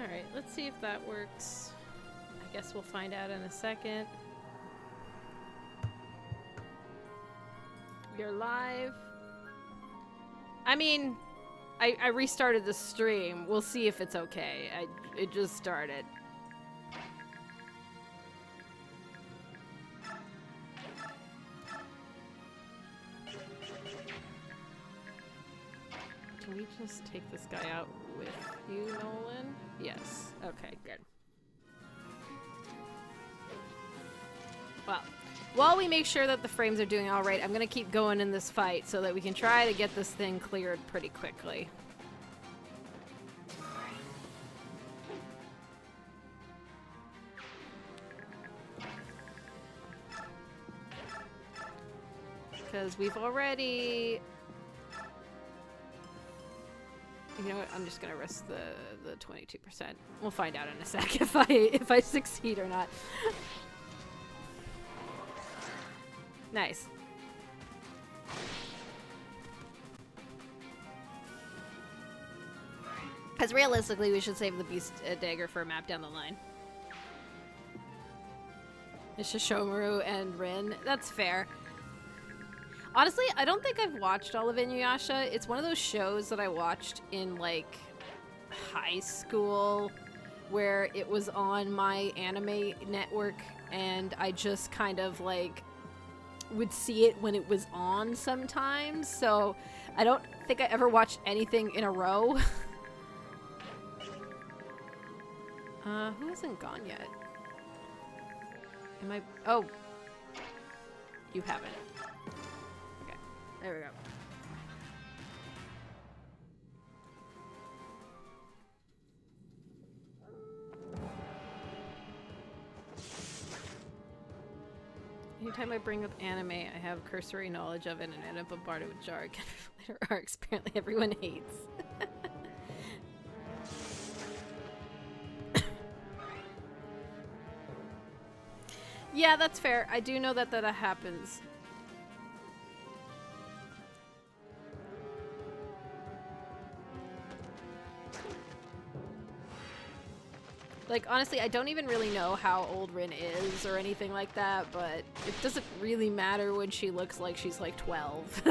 Alright, let's see if that works. I guess we'll find out in a second. You're live. I mean, I restarted the stream. We'll see if it's okay. It just started. Can we just take this guy out with you, Nolan? Yes. Okay, good. Well, while we make sure that the frames are doing all right, I'm going to keep going in this fight so that we can try to get this thing cleared pretty quickly. Because we've already... You know what? I'm just gonna risk the 22%. We'll find out in a sec if I succeed or not. Nice. Because realistically, we should save the beast dagger for a map down the line. It's Shishomaru and Rin. That's fair. Honestly, I don't think I've watched all of Inuyasha. It's one of those shows that I watched in, like, high school, where it was on my anime network, and I just kind of, like, would see it when it was on sometimes, so I don't think I ever watched anything in a row. Who hasn't gone yet? Am I... Oh. You haven't. There we go. Anytime I bring up anime, I have cursory knowledge of it and end up bombarded with jargon later arcs. Apparently everyone hates. Yeah, that's fair. I do know that that happens. Like, honestly, I don't even really know how old Rin is or anything like that, but it doesn't really matter when she looks like she's like 12.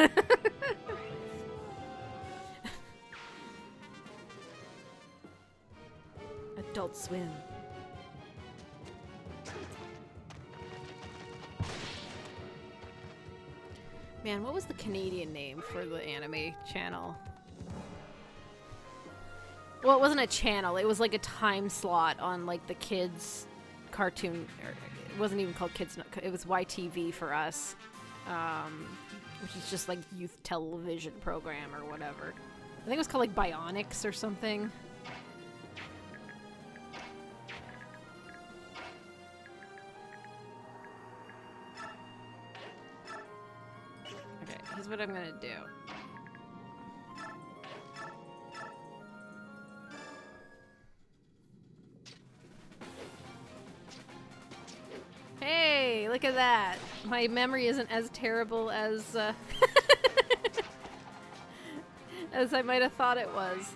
Adult Swim. Man, what was the Canadian name for the anime channel? Well, it wasn't a channel. It was like a time slot on like the kids' cartoon. It wasn't even called Kids. It was YTV for us, which is just like youth television program or whatever. I think it was called like Bionics or something. Okay, here's what I'm gonna do. Hey, look at that. My memory isn't as terrible as as I might have thought it was.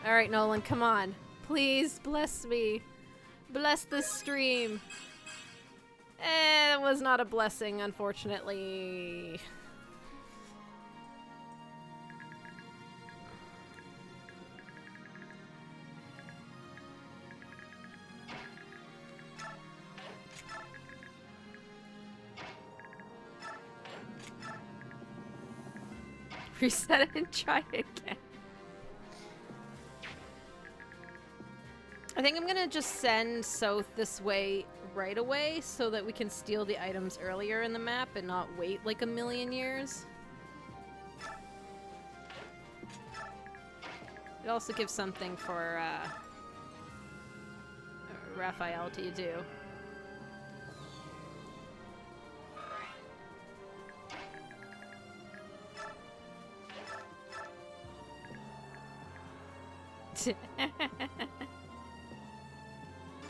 All right, Nolan, come on. Please bless me. Bless this stream. It was not a blessing, unfortunately. Reset it and try again. I think I'm gonna just send South this way right away so that we can steal the items earlier in the map and not wait like a million years. It also gives something for Raphael to do.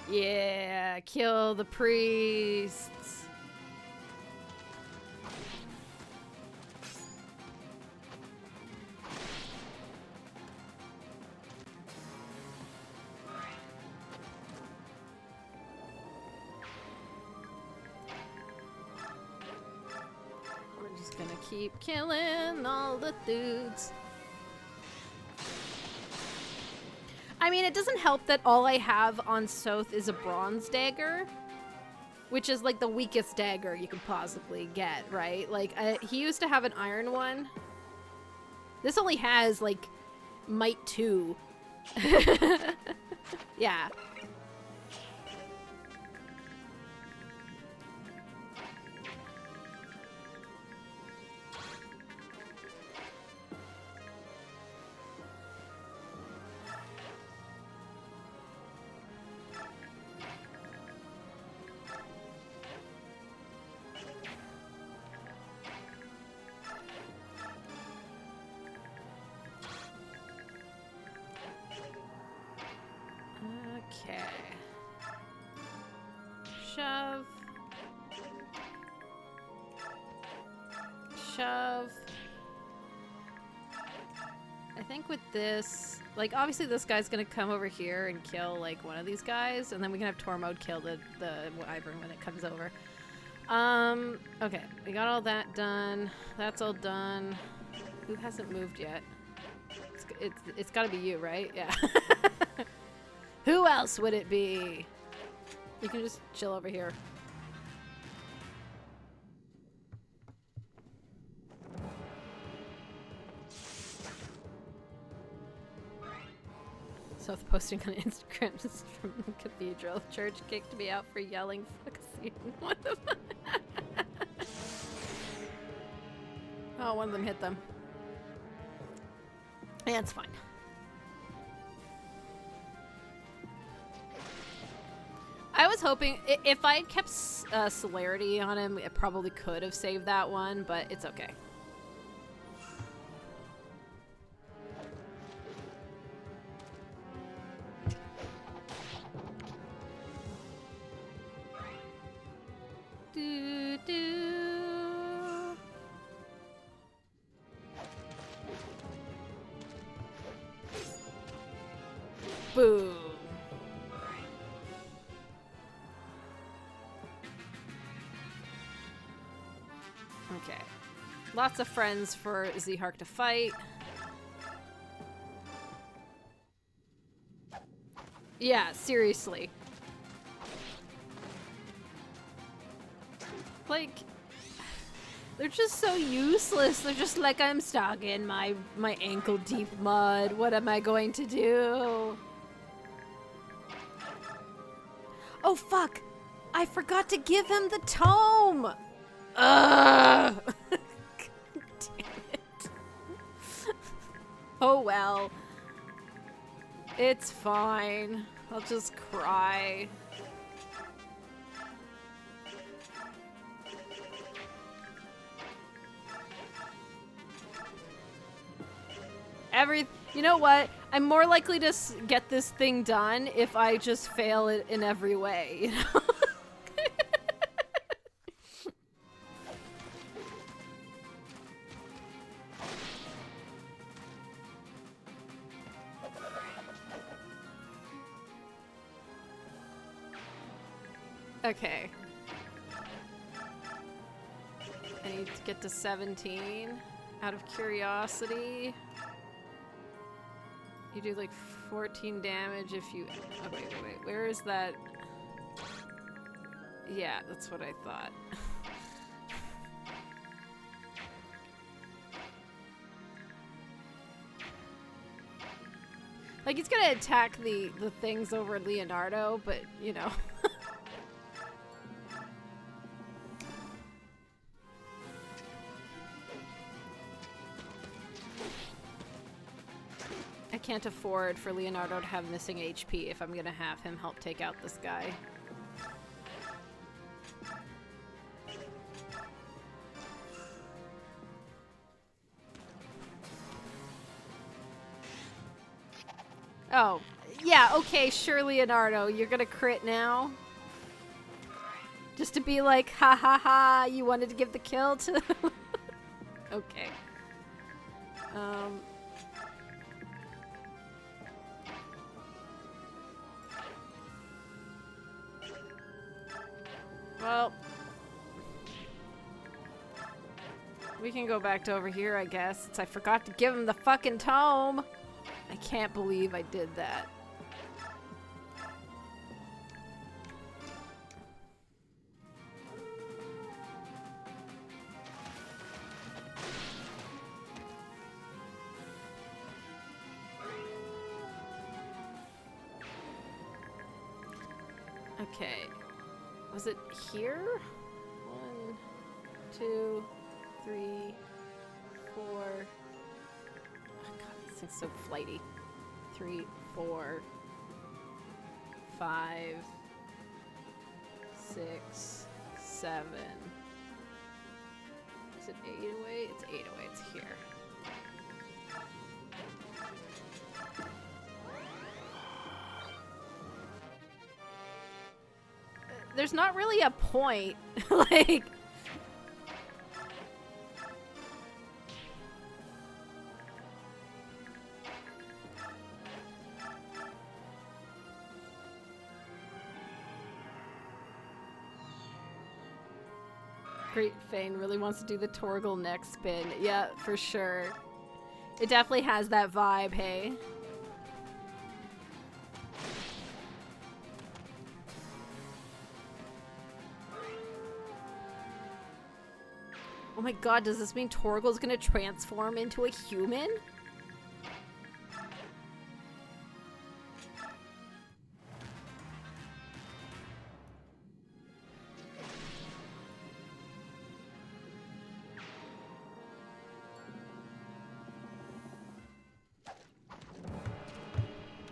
Yeah, kill the priests. Keep killing all the dudes. I mean, it doesn't help that all I have on Soth is a bronze dagger, which is like the weakest dagger you could possibly get, right? Like, he used to have an iron one. This only has, like, Might 2. Yeah. Okay. Shove. Shove. I think with this, like, obviously this guy's gonna come over here and kill, like, one of these guys, and then we can have Tormod kill the wyvern when it comes over. Okay, we got all that done. That's all done. Who hasn't moved yet? It's gotta be you, right? Yeah. Who else would it be? You can just chill over here. So posting on Instagram is from the cathedral. Church kicked me out for yelling fuck scene. One of them. Oh, one of them hit them. Yeah, it's fine. I was hoping, if I had kept celerity on him, it probably could have saved that one, but it's okay. Do, do. Boom. Okay. Lots of friends for Zehark to fight. Yeah, seriously. Like, they're just so useless. They're just like, I'm stuck in my ankle-deep mud. What am I going to do? Oh, fuck! I forgot to give him the tome! Ugh! Damn it. Oh well. It's fine. I'll just cry. You know what? I'm more likely to get this thing done if I just fail it in every way, you know? Okay. I need to get to 17 out of curiosity. You do like 14 damage if you... Oh, wait. Where is that? Yeah, that's what I thought. Like, he's gonna attack the things over Leonardo, but, you know... I can't afford for Leonardo to have missing HP if I'm gonna have him help take out this guy. Oh, yeah, okay, sure, Leonardo, you're gonna crit now? Just to be like, ha ha ha, you wanted to give the kill to... Okay. Well, We can go back to over here, I guess, since I forgot to give him the fucking tome. I can't believe I did that. Okay. Was it here? 1, 2, 3, 4. Oh god, this thing's so flighty. 3, 4, 5, 6, 7. Is it 8 away? It's 8 away. It's here. There's not really a point. Like... Great Fane really wants to do the Torgal neck spin. Yeah, for sure. It definitely has that vibe, hey? Oh my god, does this mean Torgal's gonna transform into a human?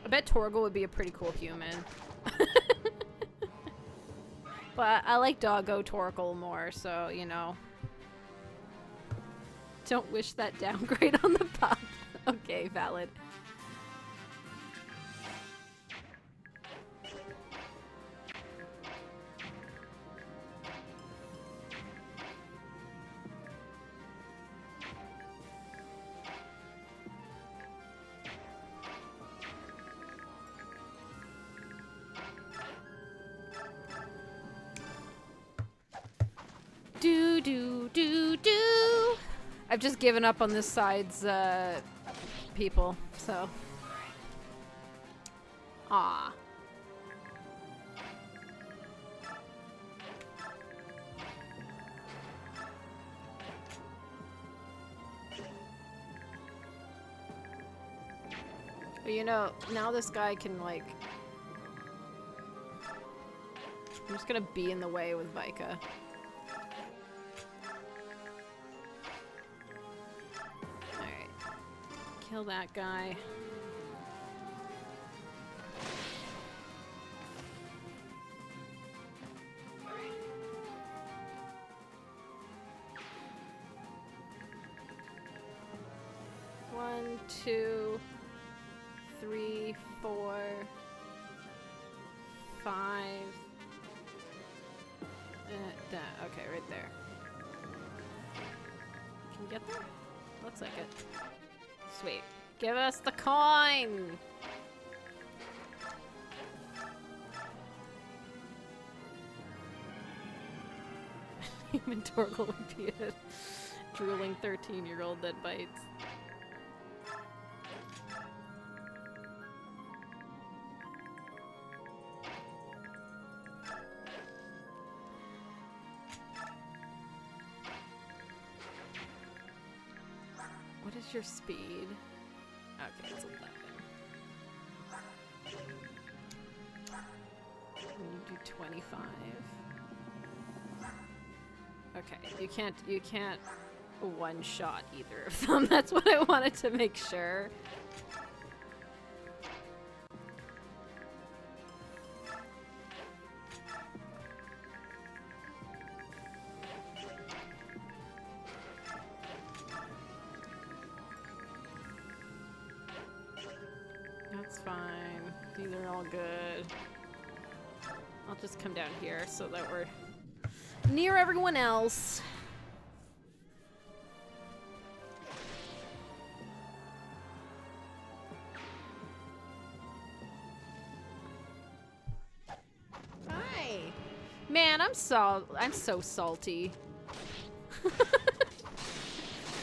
I bet Torgal would be a pretty cool human. But I like Doggo Torgal more, so, you know. Don't wish that downgrade on the pup. Okay, valid. Do do do do. I've just given up on this side's people, so. Ah. But you know, now this guy can like. I'm just gonna be in the way with Vika. Kill that guy. One, 2, 3, 4, 5. Okay, right there. Can you get there? Looks like it. Sweet. Give us the coin! Human Torgal would be a drooling 13-year-old that bites. What is your speed? Okay, it's 11. And you do 25. Okay, you can't one-shot either of them. That's what I wanted to make sure. That's fine. These are all good. I'll just come down here so that we're near everyone else. Hi. Man, I'm so salty.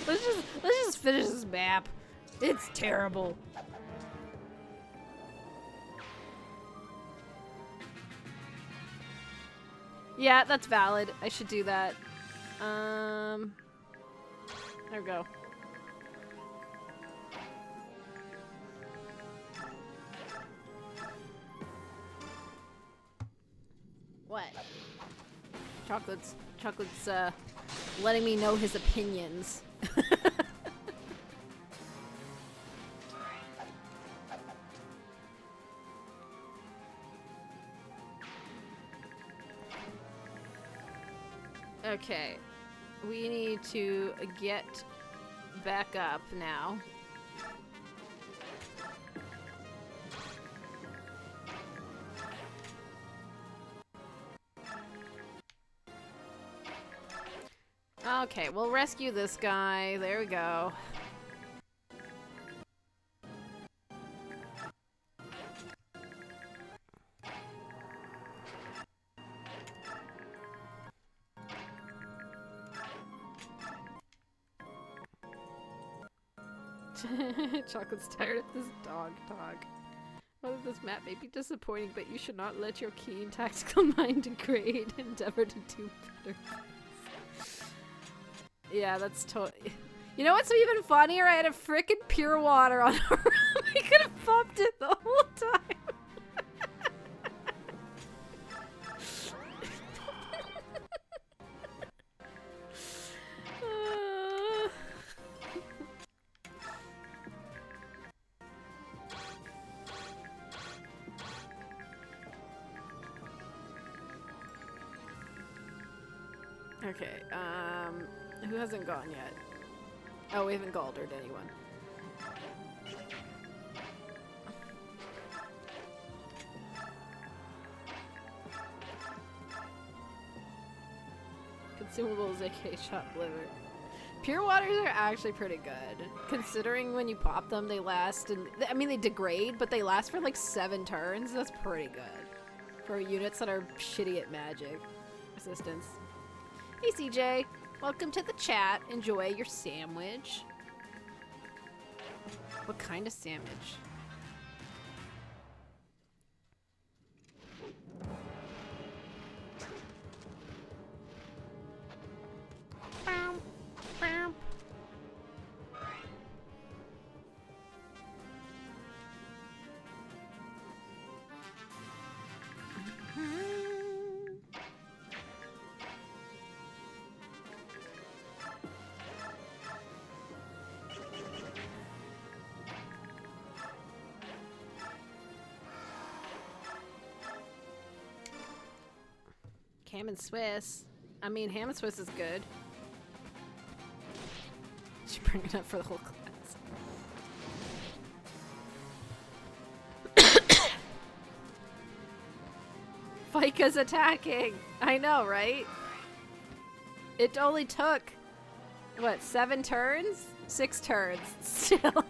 let's just finish this map. It's terrible. Yeah, that's valid. I should do that. There we go. What? Chocolate's letting me know his opinions. Okay, we need to get back up now. Okay, we'll rescue this guy. There we go. Chocolate's tired of this dog talk. Well, this map may be disappointing, but you should not let your keen tactical mind degrade. Endeavor to do better. Yeah, that's totally... You know what's even funnier? I had a frickin' pure water on our room. I could have popped it the whole time. Okay, who hasn't gone yet? Oh, we haven't galdered anyone. Consumables, aka shop liver. Pure waters are actually pretty good, considering when you pop them, they last, and I mean they degrade, but they last for like 7 turns. That's pretty good for units that are shitty at magic resistance. Hey CJ, welcome to the chat. Enjoy your sandwich. What kind of sandwich? Bam, bam. Ham and Swiss. I mean, ham and Swiss is good. Should bring it up for the whole class. Fika's attacking. I know, right? It only took, what, 7 turns? 6 turns. Still.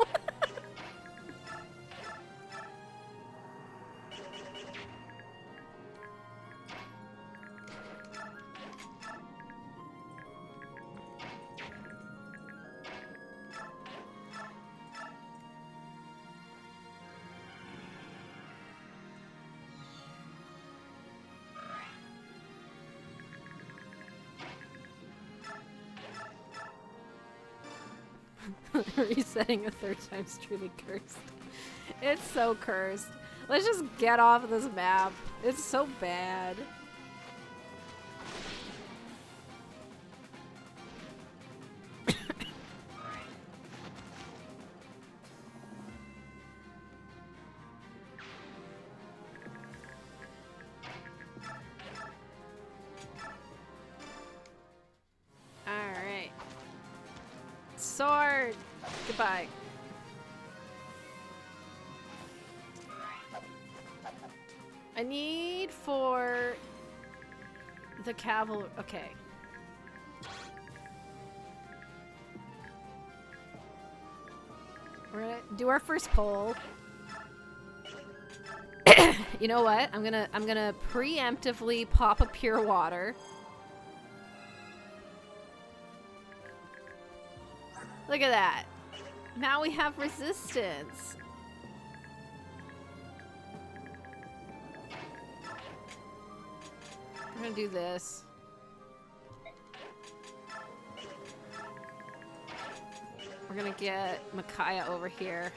Resetting a 3rd time's truly cursed. It's so cursed. Let's just get off of this map. It's so bad. Alright. Sword! Goodbye. I need for the cavalry. Okay. We're gonna do our first poll. You know what? I'm gonna preemptively pop a pure water. Look at that. Now we have resistance. We're gonna do this. We're gonna get Micaiah over here.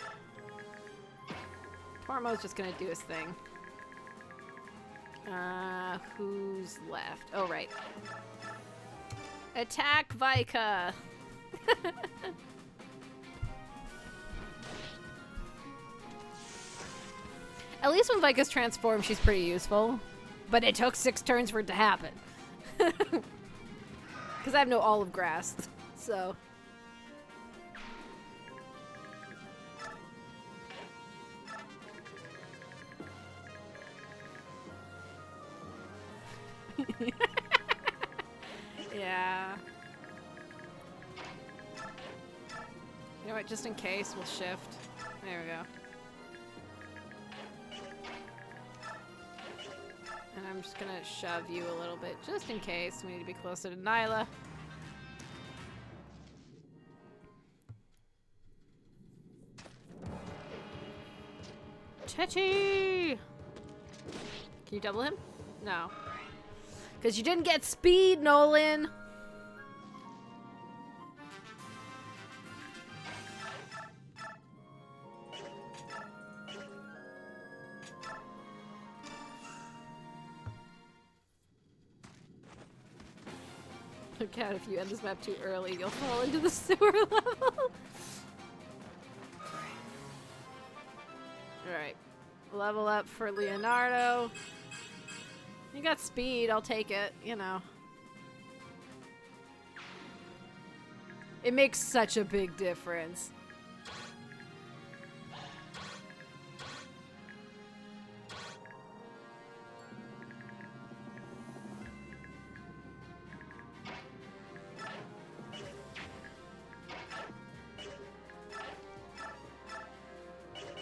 Tormo's just gonna do his thing. Who's left? Oh, right. Attack Vika! At least when Vika's transformed, she's pretty useful. But it took 6 turns for it to happen. Because I have no olive grass, so... Yeah. You know what, just in case, we'll shift. There we go. And I'm just gonna shove you a little bit, just in case. We need to be closer to Nyla. Tetchy! Can you double him? No. Because you didn't get speed, Nolan! Look out, if you end this map too early, you'll fall into the sewer level. Alright. Level up for Leonardo. You got speed, I'll take it, you know. It makes such a big difference.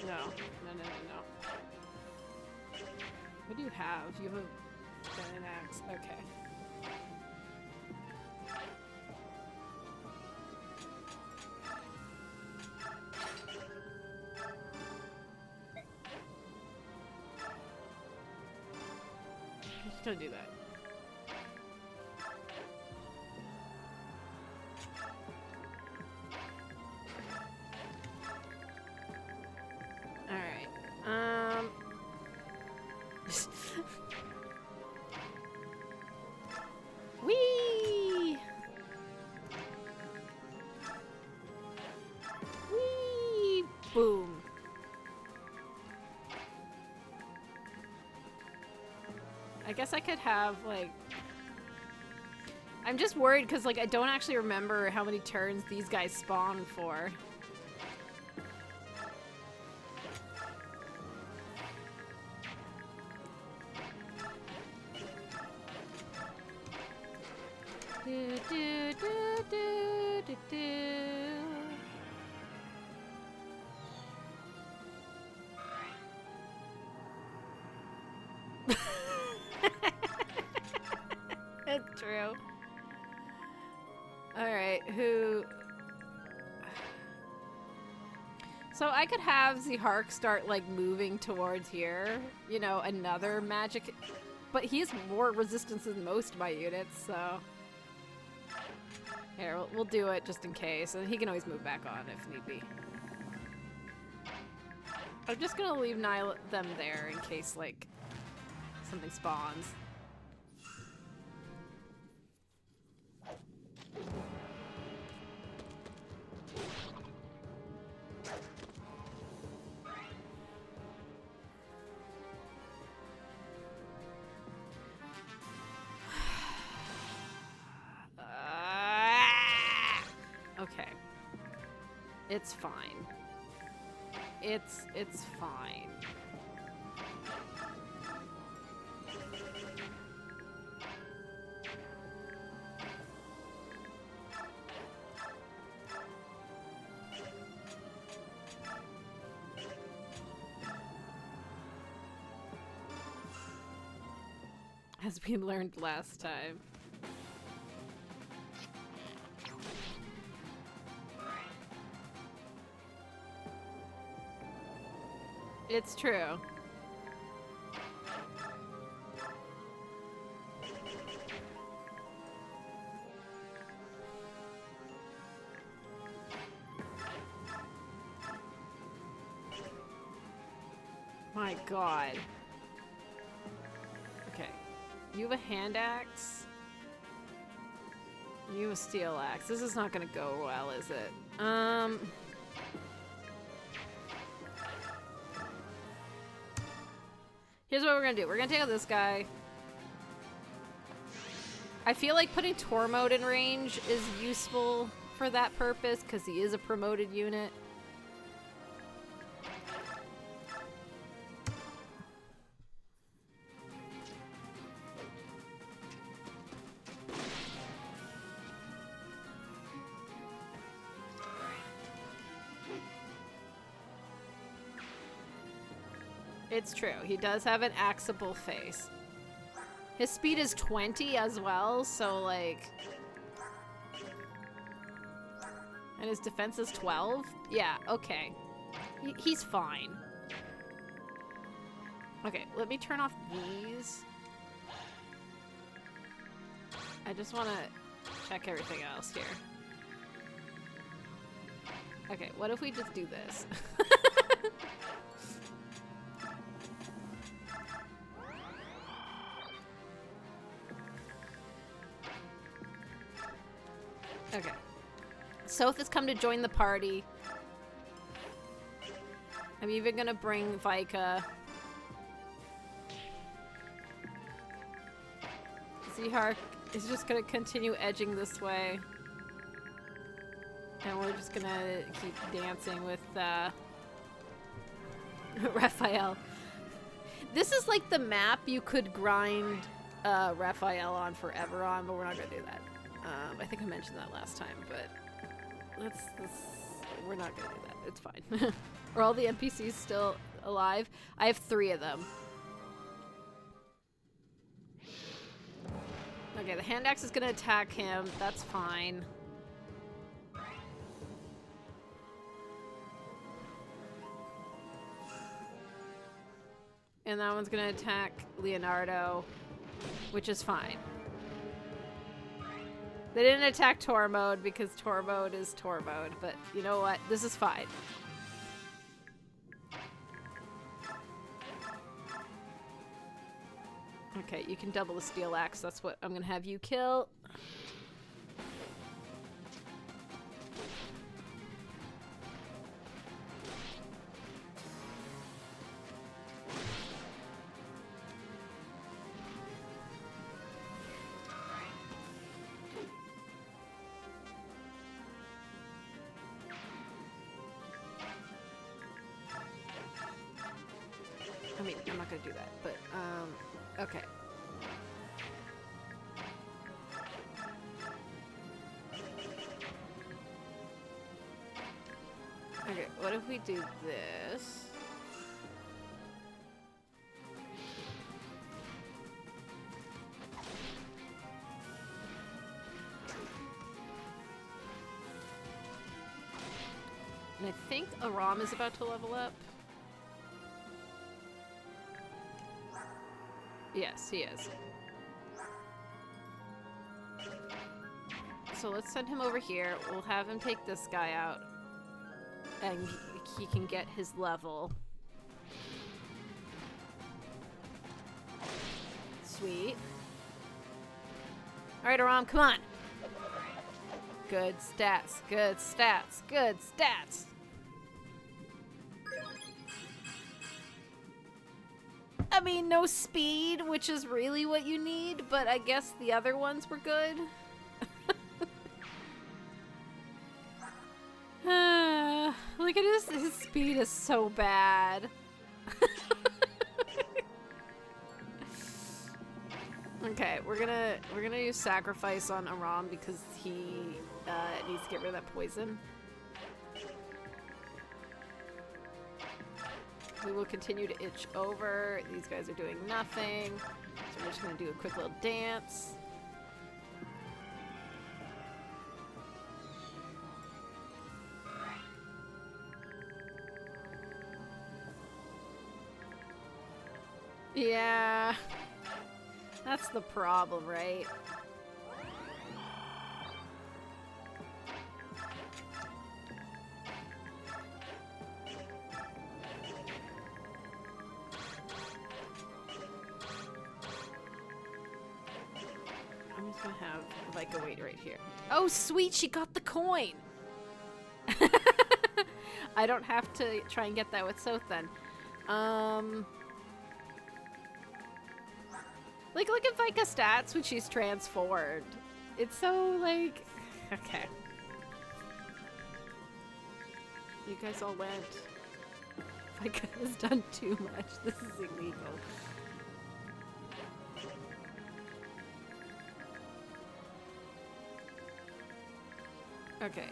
No. What do you have? You have an axe. Okay. I'm just gonna do that. Whee! Whee! Boom. I guess I could have, like... I'm just worried because, like, I don't actually remember how many turns these guys spawn for. That's true. Alright, who... So I could have Zihark start, like, moving towards here. You know, another magic... But he has more resistance than most of my units, so... Here, we'll do it just in case, and he can always move back on if need be. I'm just gonna leave them there in case, like, something spawns. Okay. It's fine. It's fine. As we learned last time. It's true. My god. Okay. You have a hand axe. You have a steel axe. This is not gonna go well, is it? Here's what we're gonna do. We're gonna take out this guy. I feel like putting tour mode in range is useful for that purpose because he is a promoted unit. It's true. He does have an axable face. His speed is 20 as well, so like... And his defense is 12? Yeah, okay. He's fine. Okay, let me turn off these. I just want to check everything else here. Okay, what if we just do this? Okay. Soth has come to join the party. I'm even gonna bring Vika. Zihar is just gonna continue edging this way. And we're just gonna keep dancing with Raphael. This is like the map you could grind Raphael on forever on, but we're not gonna do that. I think I mentioned that last time, but we're not gonna do that. It's fine. Are all the NPCs still alive? I have 3 of them. Okay, the hand axe is gonna attack him. That's fine. And that one's gonna attack Leonardo, which is fine. They didn't attack tour mode because tour mode is tour mode, but you know what? This is fine. Okay, you can double the steel axe. That's what I'm gonna have you kill. I mean, I'm not gonna do that, but, okay. Okay, what if we do this? And I think Aram is about to level up. Yes, he is. So let's send him over here. We'll have him take this guy out. And he can get his level. Sweet. Alright, Aram, come on. Good stats, good stats, good stats. I mean, no speed, which is really what you need, but I guess the other ones were good. Look at his speed is so bad. Okay, we're gonna use sacrifice on Aram because he needs to get rid of that poison. We will continue to itch over. These guys are doing nothing. So we're just gonna do a quick little dance. Yeah. That's the problem, right? I'm just gonna have like a wait right here. Oh, sweet, she got the coin! I don't have to try and get that with Soth then. Like, look at Vika's stats when she's transformed. It's so, like... Okay. You guys all went. Vika has done too much. This is illegal. Okay.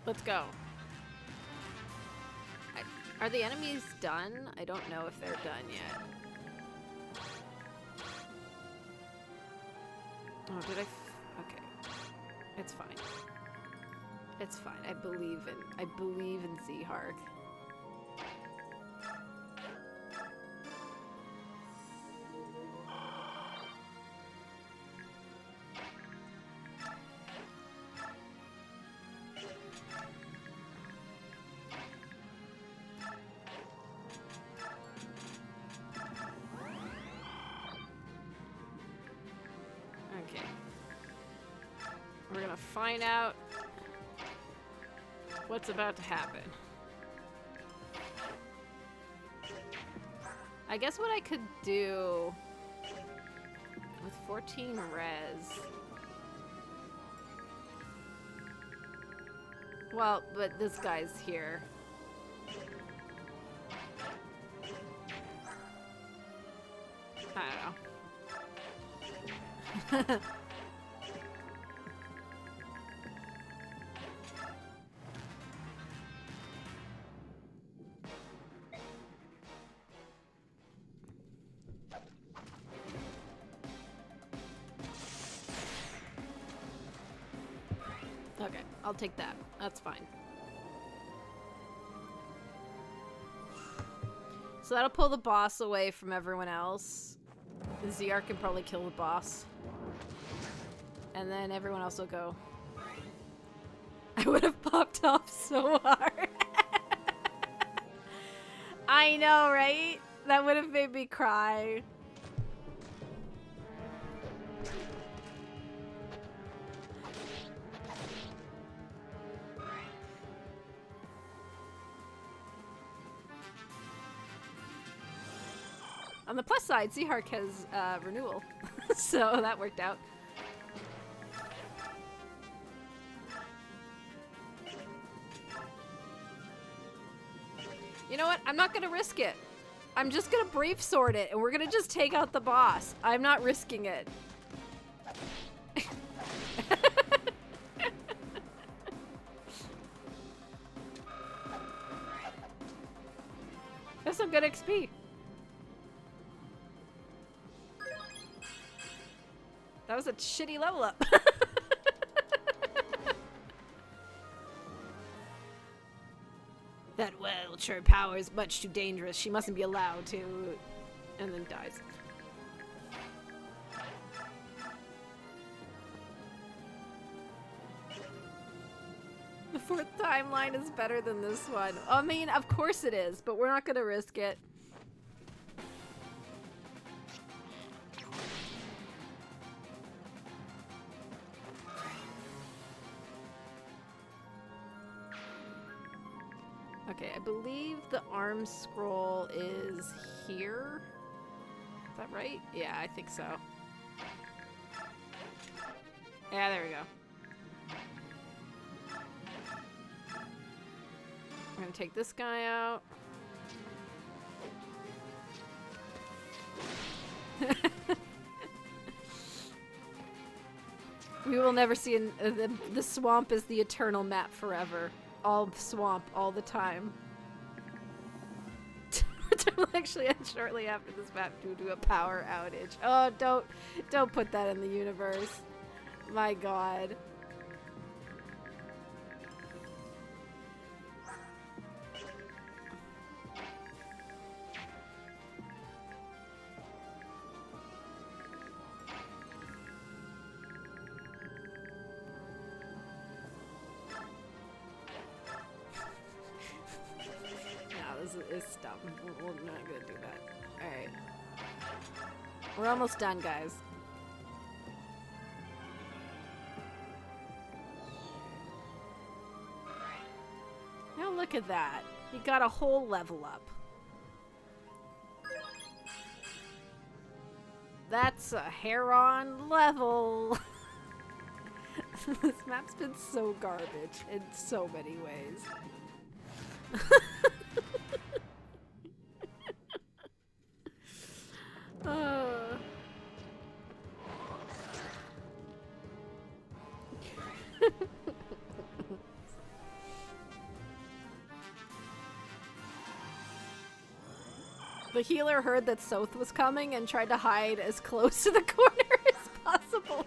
Let's go. Are the enemies done? I don't know if they're done yet. Oh, did I? Okay. It's fine. It's fine. I believe in Z-Hark. Okay. We're gonna find out what's about to happen. I guess what I could do with 14 res. Well, but this guy's here. I don't know. Okay, I'll take that. That's fine. So that'll pull the boss away from everyone else. The ZR can probably kill the boss. And then everyone else will go. I would have popped off so hard. I know, right? That would have made me cry. On the plus side, Z-Hark has renewal, so that worked out. You know what? I'm not gonna risk it. I'm just gonna brief sword it, and we're gonna just take out the boss. I'm not risking it. That's some good XP. That was a shitty level up. That wheelchair power is much too dangerous. She mustn't be allowed to... And then dies. The fourth timeline is better than this one. I mean, of course it is, but we're not gonna risk it. Okay, I believe the arm scroll is here. Is that right? Yeah, I think so. Yeah, there we go. We're gonna take this guy out. We will never see the swamp is the eternal map forever. All swamp all the time. Actually, shortly after this map due to a power outage. Oh, don't put that in the universe. My God. is dumb. We're not gonna do that. Alright. We're almost done, guys. Now look at that. You got a whole level up. That's a hair-on level. This map's been so garbage in so many ways. The healer heard that Soth was coming and tried to hide as close to the corner as possible.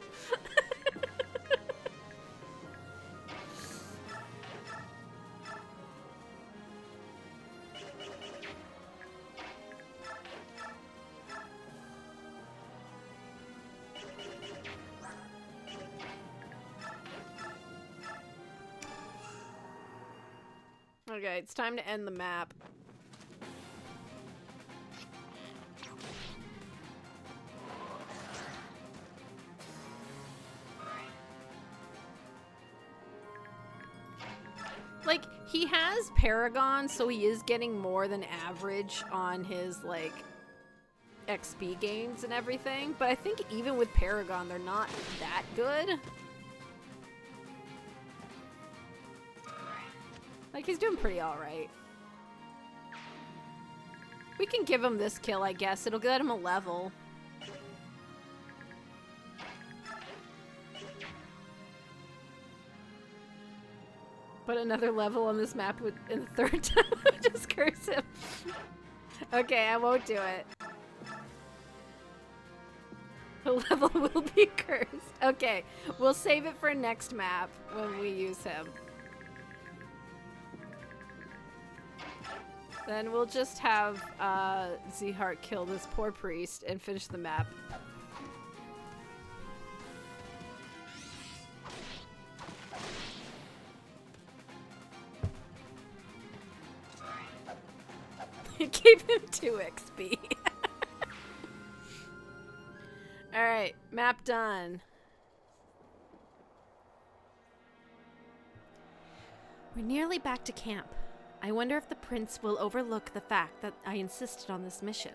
Okay, it's time to end the map. Like, he has Paragon, so he is getting more than average on his, like, XP gains and everything. But I think even with Paragon, they're not that good. Like, he's doing pretty alright. We can give him this kill, I guess. It'll get him a level. But another level on this map would, in the third time, just curse him. Okay, I won't do it. The level will be cursed. Okay, we'll save it for next map when we use him. Then we'll just have Z-Heart kill this poor priest and finish the map. Keep him 2 XP. Alright, map done. We're nearly back to camp. I wonder if the prince will overlook the fact that I insisted on this mission.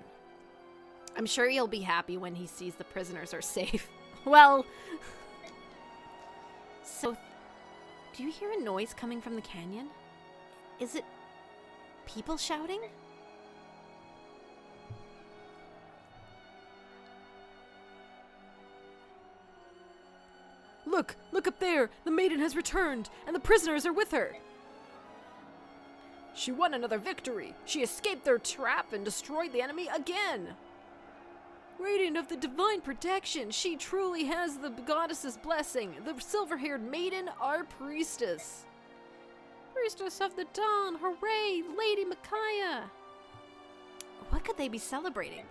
I'm sure he'll be happy when he sees the prisoners are safe. Well... So, do you hear a noise coming from the canyon? Is it people shouting? Look! Look up there! The maiden has returned, and the prisoners are with her! She won another victory! She escaped their trap and destroyed the enemy again! Radiant of the divine protection, she truly has the goddess's blessing, the silver-haired maiden, our priestess! Priestess of the dawn, hooray! Lady Micaiah! What could they be celebrating?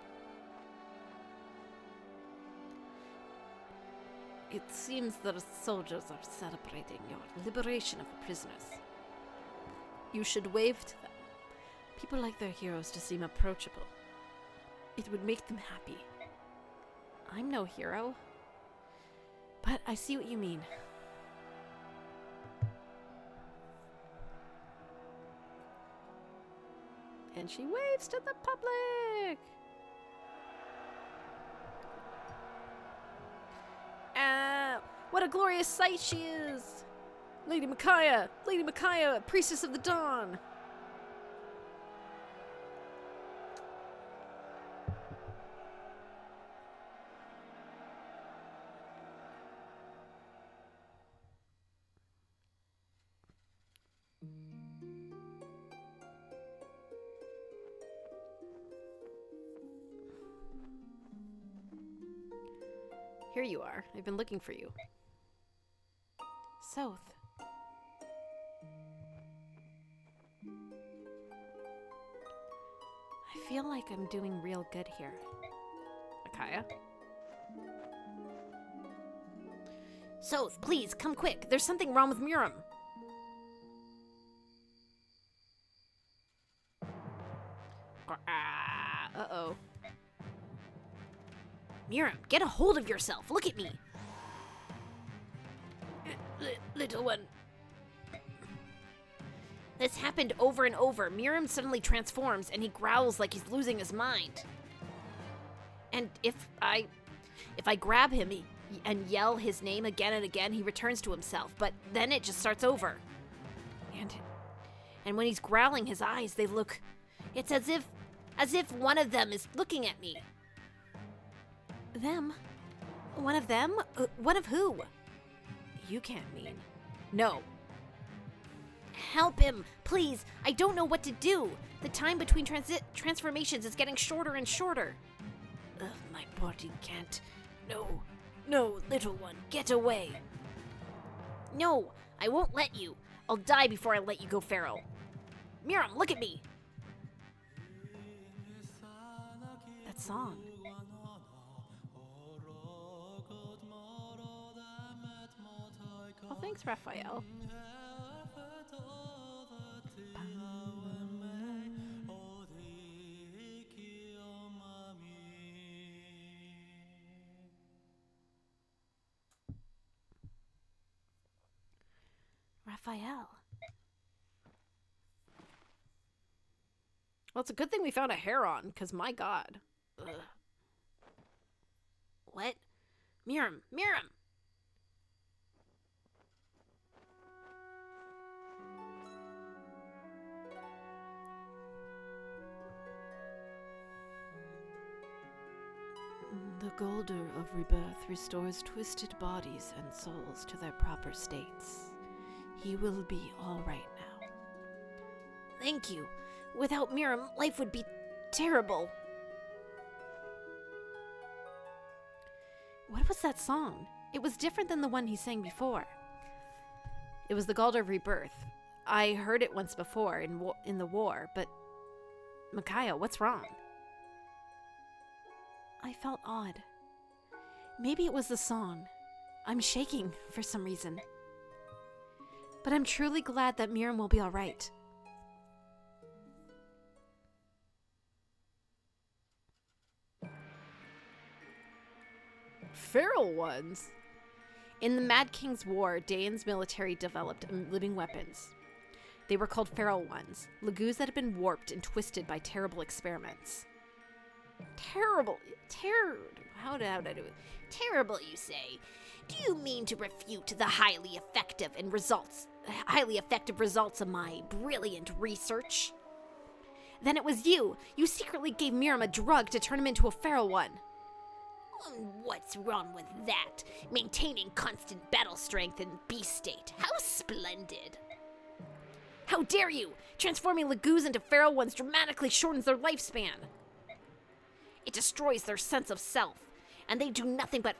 It seems the soldiers are celebrating your liberation of the prisoners. You should wave to them. People like their heroes to seem approachable. It would make them happy. I'm no hero, but I see what you mean. And she waves to the public! What a glorious sight she is! Lady Micaiah! Lady Micaiah, priestess of the dawn! Here you are. I've been looking for you. Soth. I feel like I'm doing real good here. Micaiah? Soth, please, come quick. There's something wrong with Muram. Uh-oh. Miriam, get a hold of yourself. Look at me. Little one. This happened over and over. Miriam suddenly transforms and he growls like he's losing his mind. And if I grab him and yell his name again and again, he returns to himself. But then it just starts over. And when he's growling, his eyes, they look... It's as if one of them is looking at me. Them? One of them? One of who? You can't mean. No. Help him, please. I don't know what to do. The time between transformations is getting shorter and shorter. My body can't. No, little one, get away. No, I won't let you. I'll die before I let you go feral. Miriam, look at me. That song. Oh, thanks, Raphael. Raphael. Well, it's a good thing we found a Heron, because my god. Ugh. What? Miriam! The Golder of Rebirth restores twisted bodies and souls to their proper states. He will be all right now. Thank you. Without Miriam, life would be terrible. What was that song? It was different than the one he sang before. It was the Golder of Rebirth. I heard it once before in the war, but... Micaiah, what's wrong? I felt odd. Maybe it was the song. I'm shaking for some reason. But I'm truly glad that Miriam will be all right. Feral ones? In the Mad King's War, Daeon's military developed living weapons. They were called feral ones, lagoos that had been warped and twisted by terrible experiments. Terrible, how did I do it? Terrible, you say? Do you mean to refute the highly effective results of my brilliant research? Then it was you. You secretly gave Miriam a drug to turn him into a feral one. What's wrong with that? Maintaining constant battle strength and beast state. How splendid. How dare you! Transforming lagoos into feral ones dramatically shortens their lifespan. It destroys their sense of self, and they do nothing but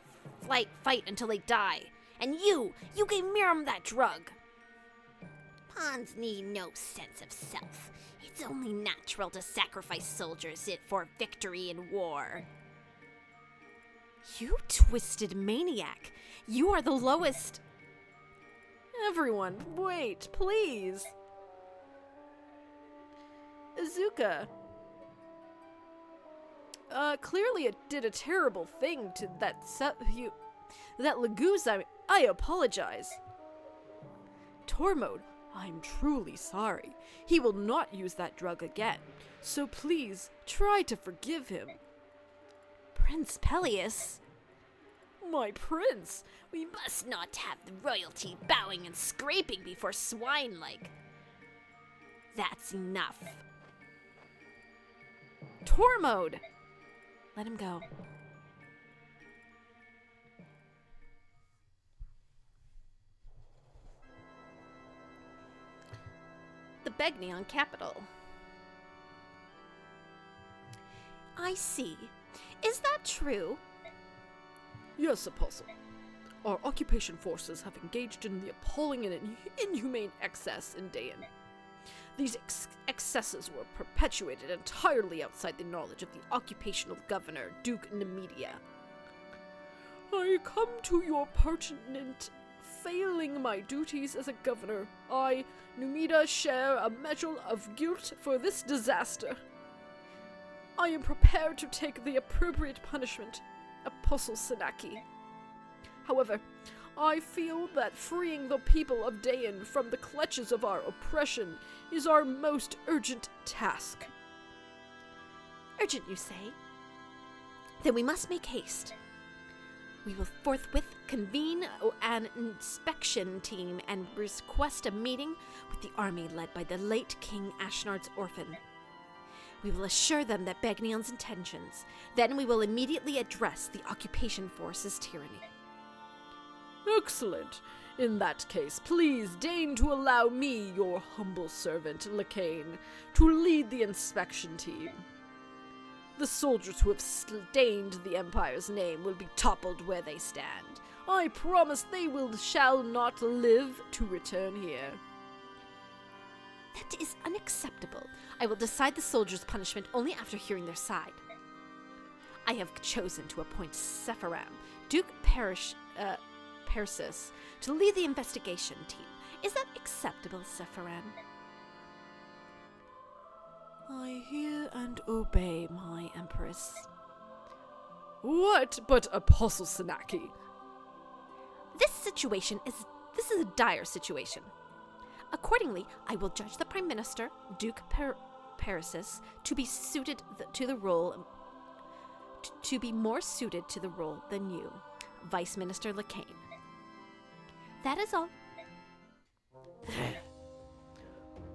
fight until they die. And you gave Miriam that drug. Pawns need no sense of self. It's only natural to sacrifice soldiers for victory in war. You twisted maniac. You are the lowest. Everyone, wait, please. Izuka. Clearly it did a terrible thing to that Lagoose. I apologize. Tormode, I'm truly sorry. He will not use that drug again. So please, try to forgive him. Prince Peleus? My prince, we must not have the royalty bowing and scraping before swine like. That's enough. Tormode! Let him go. The Begnion capital. I see. Is that true? Yes, Apostle. Our occupation forces have engaged in the appalling and inhumane excess in Daeon. These excesses were perpetuated entirely outside the knowledge of the occupational governor, Duke Nemedia. I come to your pertinent failing my duties as a governor. I, Numida, share a measure of guilt for this disaster. I am prepared to take the appropriate punishment, Apostle Senaki. However, I feel that freeing the people of Dayan from the clutches of our oppression is our most urgent task. Urgent, you say? Then we must make haste. We will forthwith convene an inspection team and request a meeting with the army led by the late King Ashnard's orphan. We will assure them that Begnion's intentions. Then we will immediately address the occupation force's tyranny. Excellent. In that case, please deign to allow me, your humble servant, Lacane, to lead the inspection team. The soldiers who have stained the Empire's name will be toppled where they stand. I promise they shall not live to return here. That is unacceptable. I will decide the soldiers' punishment only after hearing their side. I have chosen to appoint Sephiram, Duke Persis, to lead the investigation team. Is that acceptable, Sephiram? I hear and obey, my Empress. What but Apostle Senaki? This is a dire situation. Accordingly, I will judge the Prime Minister, Duke Persis, to be suited to the role, to be more suited to the role than you, Vice Minister Lacane. That is all.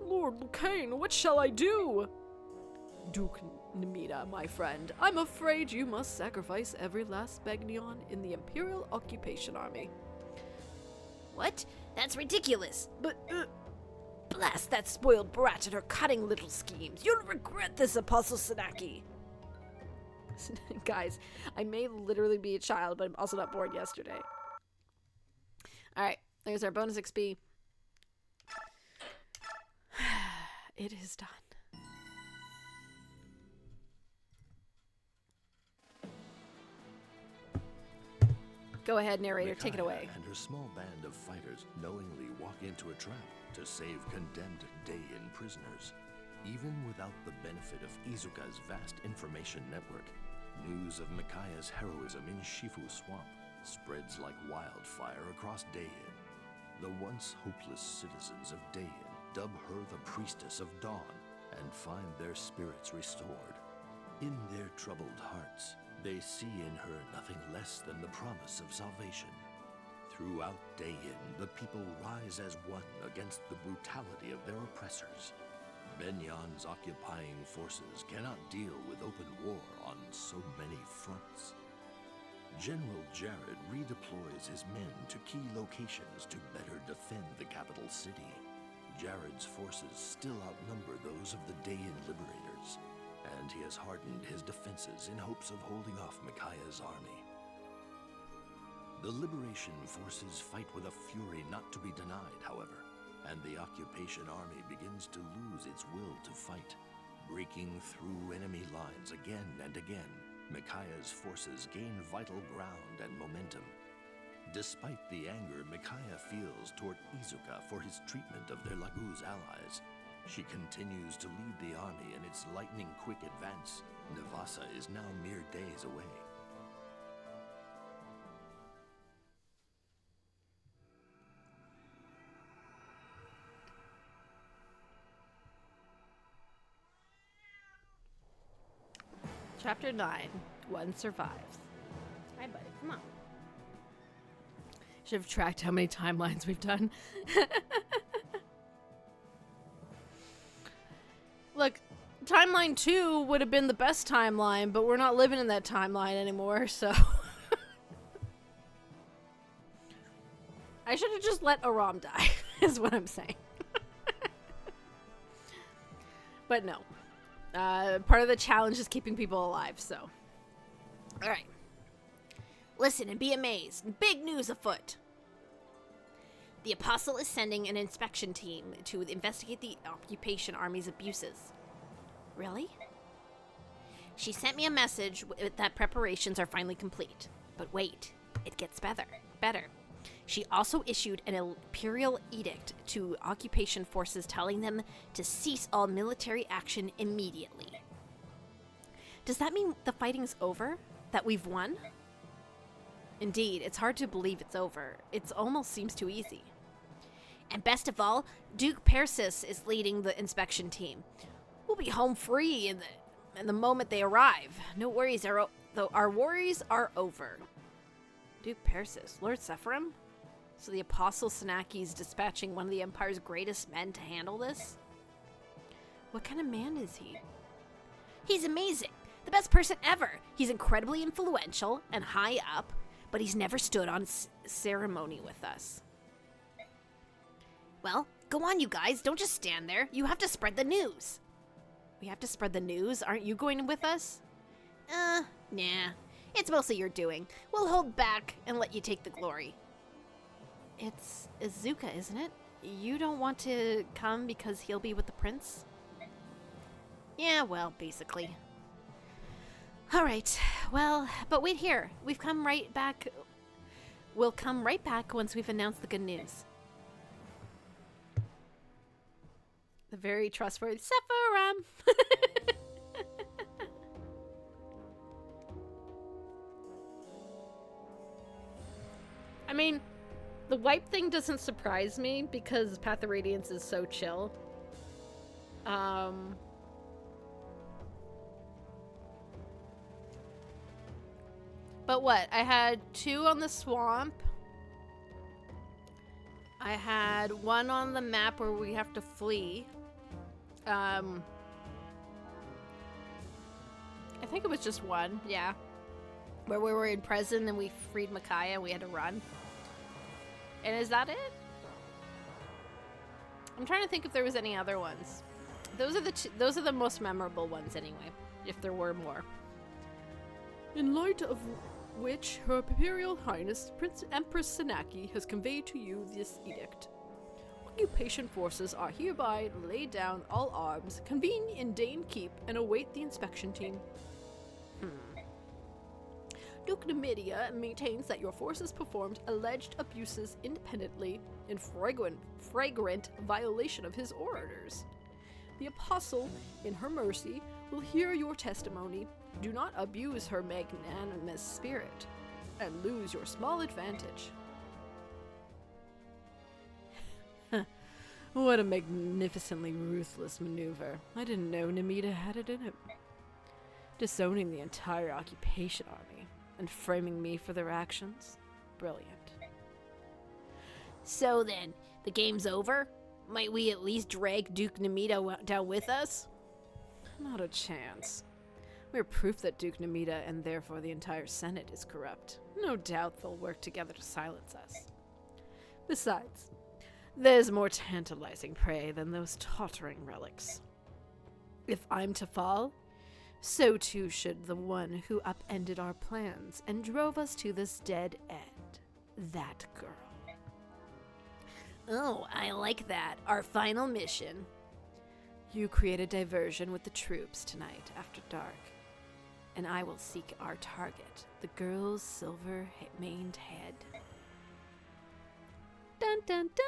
Lord Lacane, what shall I do? Duke Nemida, my friend, I'm afraid you must sacrifice every last Begnion in the Imperial Occupation Army. What? That's ridiculous. But, Blast that spoiled brat and her cutting little schemes. You'll regret this, Apostle Senaki. Guys, I may literally be a child, but I'm also not born yesterday. Alright, there's our bonus XP. It is done. Go ahead, narrator, take it away. And her small band of fighters knowingly walk into a trap to save condemned Dayan prisoners. Even without the benefit of Izuka's vast information network, news of Mikaya's heroism in Shifu Swamp spreads like wildfire across Dayan. The once hopeless citizens of Dayan dub her the Priestess of Dawn and find their spirits restored. In their troubled hearts, they see in her nothing less than the promise of salvation. Throughout Dayan, the people rise as one against the brutality of their oppressors. Begnion's occupying forces cannot deal with open war on so many fronts. General Jared redeploys his men to key locations to better defend the capital city. Jared's forces still outnumber those of the Dayan liberators, and he has hardened his defenses in hopes of holding off Mikaya's army. The liberation forces fight with a fury not to be denied, however, and the occupation army begins to lose its will to fight. Breaking through enemy lines again and again, Mikaya's forces gain vital ground and momentum. Despite the anger Mikaya feels toward Izuka for his treatment of their Laguz allies, she continues to lead the army in its lightning-quick advance. Navasa is now mere days away. Chapter 9. One survives. Hi, buddy. Come on. Should have tracked how many timelines we've done. Look, timeline 2 would have been the best timeline, but we're not living in that timeline anymore, so... I should have just let Aram die, is what I'm saying. But no. Part of the challenge is keeping people alive, so... Alright. Listen and be amazed. Big news afoot. The Apostle is sending an inspection team to investigate the occupation army's abuses. Really? She sent me a message that preparations are finally complete. But wait, it gets better. She also issued an imperial edict to occupation forces telling them to cease all military action immediately. Does that mean the fighting's over? That we've won? Indeed, it's hard to believe it's over. It almost seems too easy. And best of all, Duke Persis is leading the inspection team. We'll be home free in the moment they arrive. No worries, though our worries are over. Duke Persis, Lord Sephirim? So the Apostle Sanaki's dispatching one of the Empire's greatest men to handle this? What kind of man is he? He's amazing. The best person ever. He's incredibly influential and high up, but he's never stood on ceremony with us. Well, go on, you guys. Don't just stand there. You have to spread the news. We have to spread the news? Aren't you going with us? Nah. It's mostly your doing. We'll hold back and let you take the glory. It's Izuka, isn't it? You don't want to come because he'll be with the prince? Yeah, well, basically. All right. Well, but wait here. We've come right back. We'll come right back once we've announced the good news. The very trustworthy Sephirim. I mean, the wipe thing doesn't surprise me because Path of Radiance is so chill. But what? I had 2 on the swamp. I had 1 on the map where we have to flee. I think it was just 1, yeah. Where we were in prison and we freed Micaiah and we had to run. And is that it? I'm trying to think if there was any other ones. Those are the most memorable ones anyway, if there were more. In light of which Her Imperial Highness Prince Empress Sanaki has conveyed to you this edict. Occupation forces are hereby laid down all arms, convene in Dane Keep, and await the inspection team. Duke Numidia maintains that your forces performed alleged abuses independently in flagrant violation of his orders. The Apostle, in her mercy, will hear your testimony. Do not abuse her magnanimous spirit, and lose your small advantage. What a magnificently ruthless maneuver. I didn't know Namida had it in him. Disowning the entire occupation army, and framing me for their actions? Brilliant. So then, the game's over? Might we at least drag Duke Namida down with us? Not a chance. We're proof that Duke Namida and therefore the entire Senate is corrupt. No doubt they'll work together to silence us. Besides, there's more tantalizing prey than those tottering relics. If I'm to fall, so too should the one who upended our plans and drove us to this dead end. That girl. Oh, I like that. Our final mission. You create a diversion with the troops tonight after dark, and I will seek our target, the girl's silver-maned head. Dun dun dun!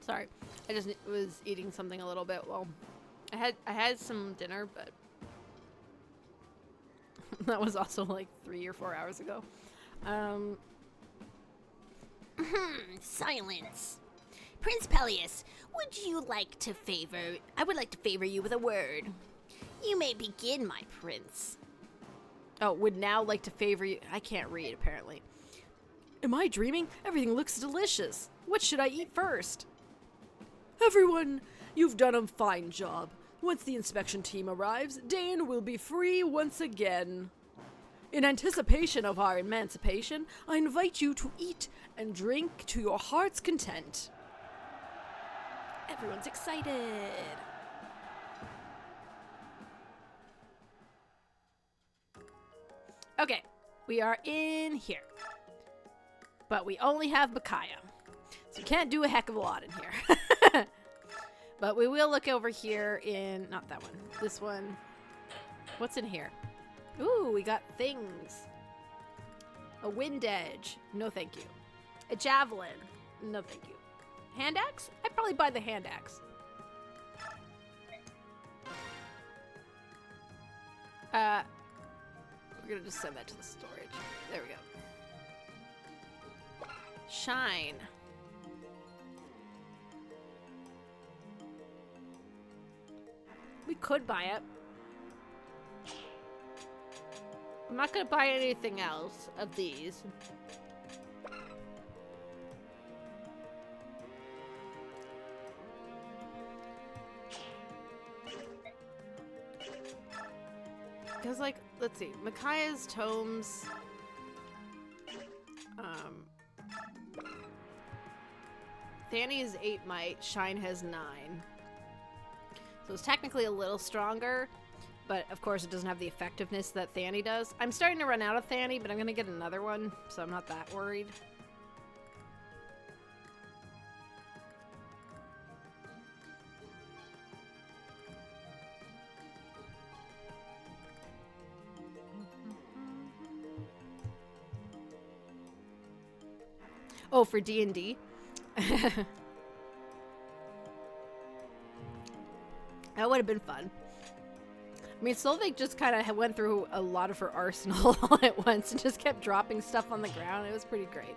Sorry, I just was eating something a little bit. Well, I had some dinner, but that was also like 3 or 4 hours ago. Silence. Prince Peleus, I would like to favor you with a word. You may begin, my prince. Oh, would now like to favor you. I can't read, apparently. Am I dreaming? Everything looks delicious. What should I eat first? Everyone, you've done a fine job. Once the inspection team arrives, Dane will be free once again. In anticipation of our emancipation, I invite you to eat and drink to your heart's content. Everyone's excited. Okay, we are in here. But we only have Micaiah. So we can't do a heck of a lot in here. But we will look over here in, not that one, this one. What's in here? Ooh, we got things. A wind edge. No, thank you. A javelin. No, thank you. Hand axe? I'd probably buy the hand axe. We're gonna just send that to the storage. There we go. Shine. We could buy it. I'm not gonna buy anything else of these. Because, like, let's see. Micaiah's tomes. Thani is 8 might. Shine has 9. So it's technically a little stronger. But, of course, it doesn't have the effectiveness that Thani does. I'm starting to run out of Thani, but I'm going to get another one. So I'm not that worried. Oh, for D&D? That would have been fun. I mean, Solveig just kind of went through a lot of her arsenal all at once and just kept dropping stuff on the ground. It was pretty great.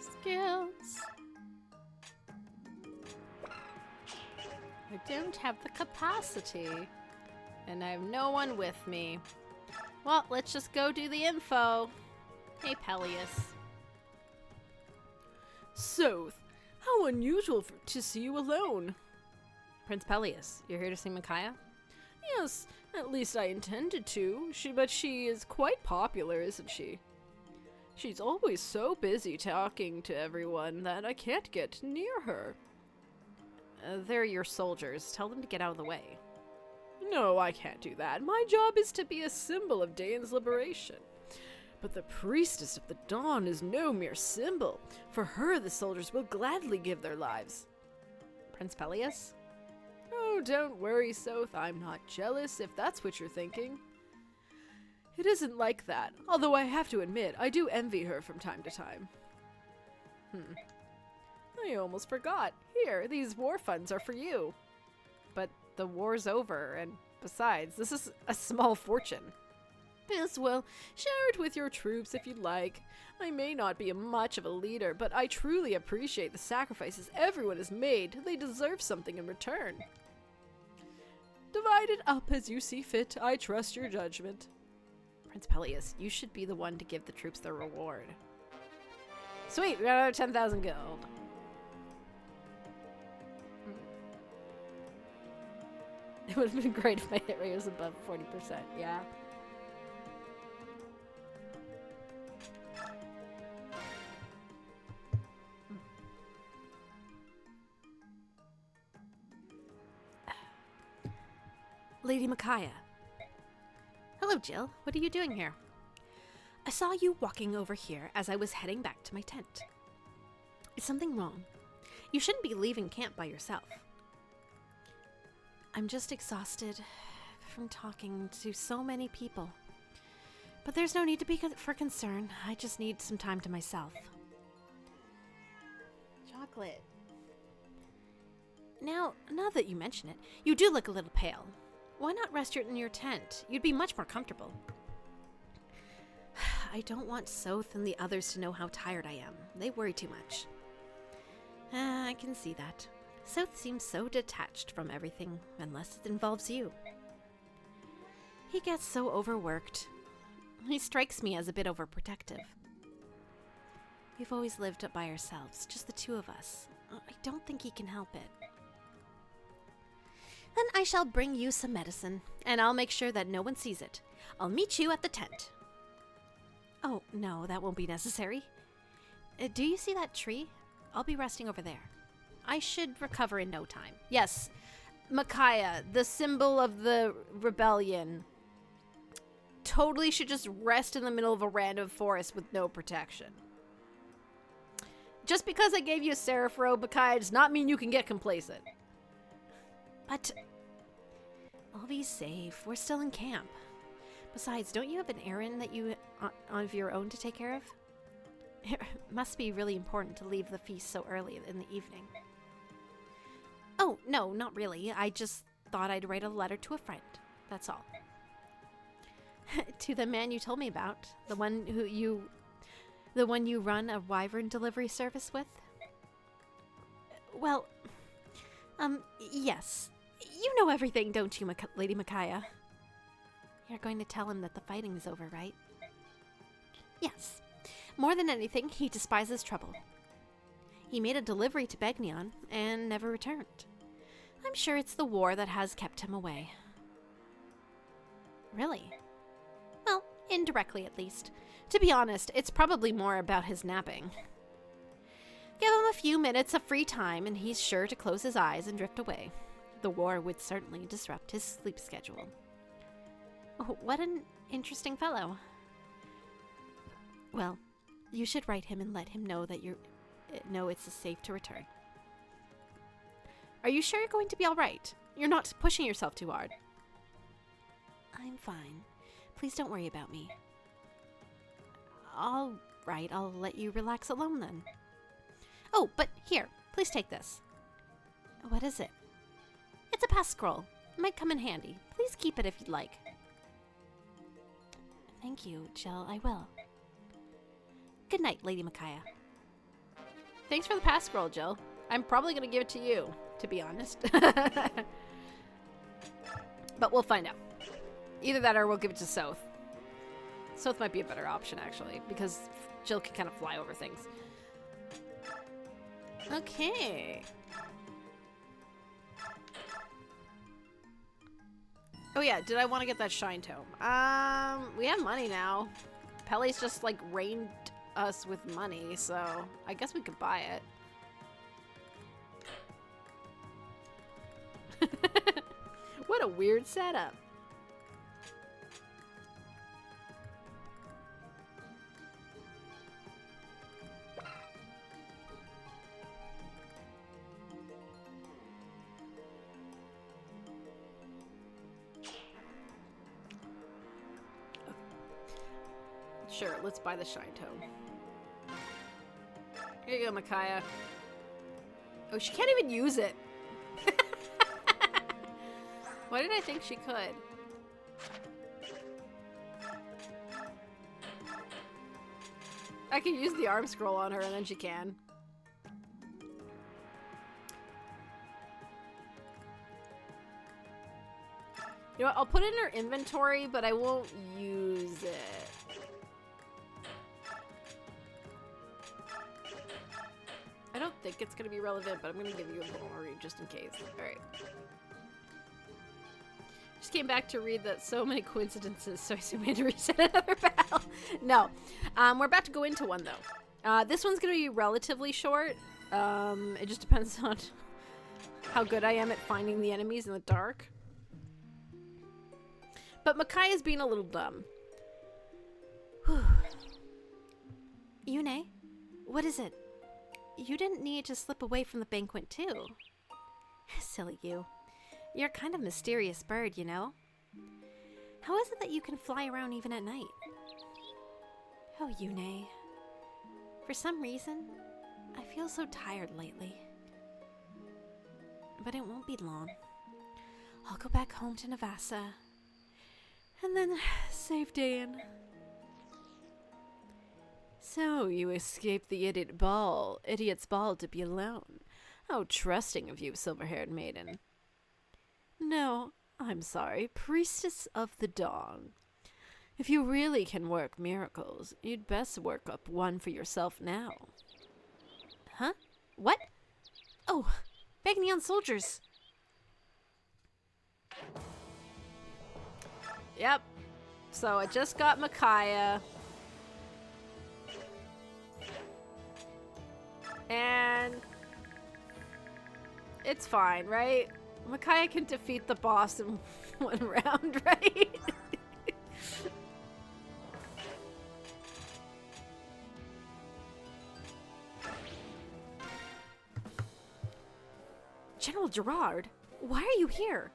Skills. I don't have the capacity. And I have no one with me. Well, let's just go do the info. Hey, Peleus. Soth, how unusual to see you alone. Prince Peleus, you're here to see Micaiah? Yes, at least I intended to. But she is quite popular, isn't she? She's always so busy talking to everyone that I can't get near her. They're your soldiers. Tell them to get out of the way. No, I can't do that. My job is to be a symbol of Dane's liberation. But the priestess of the dawn is no mere symbol. For her, the soldiers will gladly give their lives. Prince Peleus? Oh, don't worry, Soth. I'm not jealous, if that's what you're thinking. It isn't like that, although I have to admit, I do envy her from time to time. I almost forgot. Here, these war funds are for you. But the war's over, and besides, this is a small fortune. Yes, well, share it with your troops if you'd like. I may not be much of a leader, but I truly appreciate the sacrifices everyone has made. They deserve something in return. Divide it up as you see fit. I trust your judgment. Prince Peleus, you should be the one to give the troops their reward. Sweet, we got another 10,000 gold. It would have been great if my hit rate was above 40%, yeah. Lady Micaiah. Hello, Jill. What are you doing here? I saw you walking over here as I was heading back to my tent. Is something wrong? You shouldn't be leaving camp by yourself. I'm just exhausted from talking to so many people. But there's no need to be for concern. I just need some time to myself. Chocolate. Now that you mention it, you do look a little pale. Why not rest in your tent? You'd be much more comfortable. I don't want Soth and the others to know how tired I am. They worry too much. I can see that. Soth seems so detached from everything, unless it involves you. He gets so overworked. He strikes me as a bit overprotective. We've always lived up by ourselves, just the two of us. I don't think he can help it. Then I shall bring you some medicine, and I'll make sure that no one sees it. I'll meet you at the tent. Oh, no, that won't be necessary. Do you see that tree? I'll be resting over there. I should recover in no time. Yes, Micaiah, the symbol of the rebellion, totally should just rest in the middle of a random forest with no protection. just because I gave you a seraph robe, Micaiah, does not mean you can get complacent. But I'll be safe. We're still in camp. Besides, don't you have an errand that you of your own to take care of? It must be really important to leave the feast so early in the evening. Oh, no, not really. I just thought I'd write a letter to a friend. That's all. To the man you told me about, the one you run a wyvern delivery service with? Well, yes. You know everything, don't you, Lady Micaiah? You're going to tell him that the fighting is over, right? Yes. More than anything, he despises trouble. He made a delivery to Begnion and never returned. I'm sure it's the war that has kept him away. Really? Well, indirectly at least. To be honest, it's probably more about his napping. Give him a few minutes of free time and he's sure to close his eyes and drift away. The war would certainly disrupt his sleep schedule. Oh, what an interesting fellow. Well, you should write him and let him know that it's safe to return. Are you sure you're going to be all right? You're not pushing yourself too hard. I'm fine. Please don't worry about me. All right, I'll let you relax alone then. Oh, but here, please take this. What is it? It's a pass scroll. It might come in handy. Please keep it if you'd like. Thank you, Jill. I will. Good night, Lady Micaiah. Thanks for the pass scroll, Jill. I'm probably going to give it to you, to be honest. But we'll find out. Either that or we'll give it to Soth. Soth might be a better option, actually, because Jill can kind of fly over things. Okay. Oh yeah, did I want to get that Shine Tome? We have money now. Pelly's just, like, rained us with money, so I guess we could buy it. What a weird setup. Sure, let's buy the Shine Tome. Here you go, Micaiah. Oh, she can't even use it. Why did I think she could? I can use the arm scroll on her and then she can. You know what? I'll put it in her inventory, but I won't use it. I don't think it's going to be relevant, but I'm going to give you a vulnerary just in case. Alright. Just came back to read that so many coincidences, so I assume we had to reset another battle. No. We're about to go into one, though. This one's going to be relatively short. It just depends on how good I am at finding the enemies in the dark. But Micaiah's being a little dumb. Yune, what is it? You didn't need to slip away from the banquet, too. Silly you. You're a kind of mysterious bird, you know? How is it that you can fly around even at night? Oh, Yune. For some reason, I feel so tired lately. But it won't be long. I'll go back home to Navassa. And then save Dan. So, you escaped the idiot's ball to be alone. How trusting of you, silver-haired maiden. No, I'm sorry, priestess of the dawn. If you really can work miracles, you'd best work up one for yourself now. Huh? What? Oh, Begnion soldiers. Yep. So I just got Micaiah. And it's fine, right? Micaiah can defeat the boss in one round, right? General Gerard, why are you here?